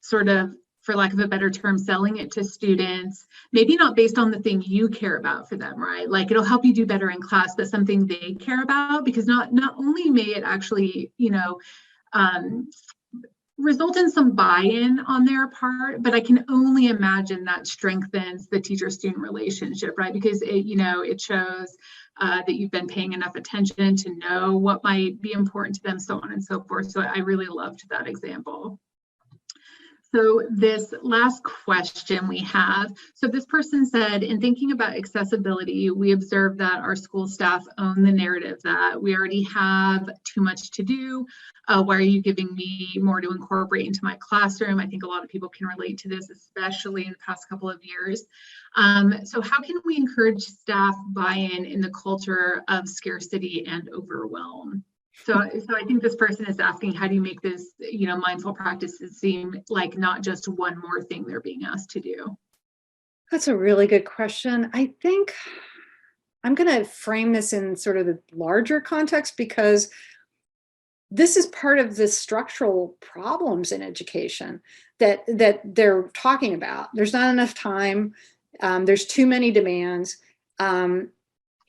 sort of, for lack of a better term, selling it to students, maybe not based on the thing you care about for them, right? Like it'll help you do better in class, but something they care about, because not only may it actually, result in some buy-in on their part, but I can only imagine that strengthens the teacher-student relationship, right? Because it shows that you've been paying enough attention to know what might be important to them, so on and so forth. So I really loved that example. So this last question we have, so this person said, in thinking about accessibility, we observe that our school staff own the narrative that we already have too much to do. Why are you giving me more to incorporate into my classroom? I think a lot of people can relate to this, especially in the past couple of years. So how can we encourage staff buy-in in the culture of scarcity and overwhelm? So I think this person is asking, how do you make this, mindful practices seem like not just one more thing they're being asked to do? That's a really good question. I think I'm going to frame this in sort of the larger context, because this is part of the structural problems in education that they're talking about. There's not enough time. There's too many demands.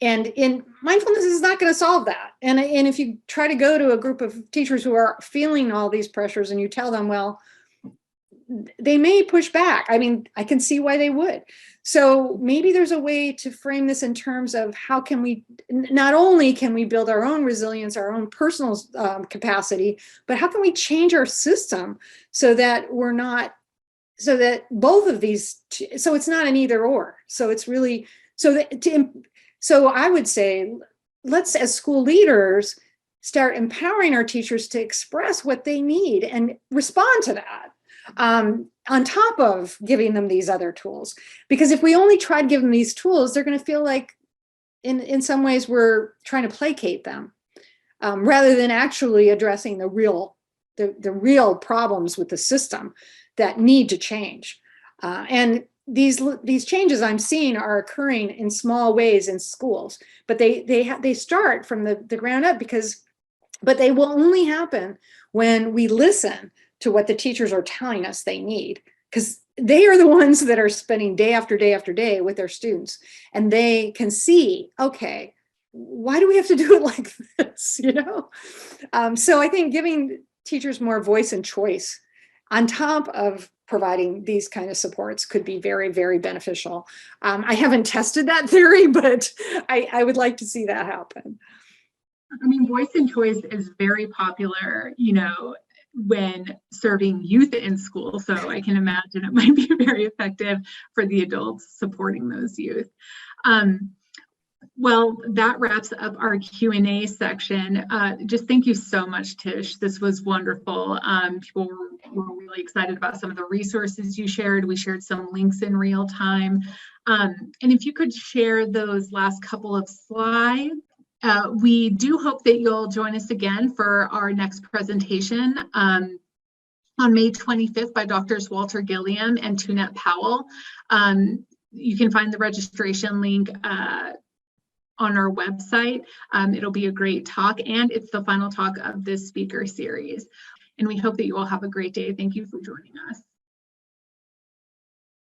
And in mindfulness is not going to solve that. And if you try to go to a group of teachers who are feeling all these pressures and you tell them, well, they may push back. I mean, I can see why they would. So maybe there's a way to frame this in terms of how can we, not only can we build our own resilience, our own personal capacity, but how can we change our system so that so that both of these, so it's not an either or. So it's really, so I would say, let's, as school leaders, start empowering our teachers to express what they need and respond to that, on top of giving them these other tools. Because if we only try to give them these tools, they're going to feel like, in some ways, we're trying to placate them, rather than actually addressing the real problems with the system that need to change. And these changes I'm seeing are occurring in small ways in schools, but they start from the ground up, but they will only happen when we listen to what the teachers are telling us they need, because they are the ones that are spending day after day after day with their students, and they can see, okay, why do we have to do it like this? So I think giving teachers more voice and choice on top of providing these kind of supports could be very, very beneficial. I haven't tested that theory, but I would like to see that happen. I mean, voice and choice is very popular, when serving youth in school. So I can imagine it might be very effective for the adults supporting those youth. Well, that wraps up our Q&A section. Just thank you so much, Tish. This was wonderful. People were really excited about some of the resources you shared. We shared some links in real time. And if you could share those last couple of slides. We do hope that you'll join us again for our next presentation on May 25th by Drs. Walter Gilliam and Tunette Powell. You can find the registration link on our website. It'll be a great talk, and it's the final talk of this speaker series. And we hope that you all have a great day. Thank you for joining us.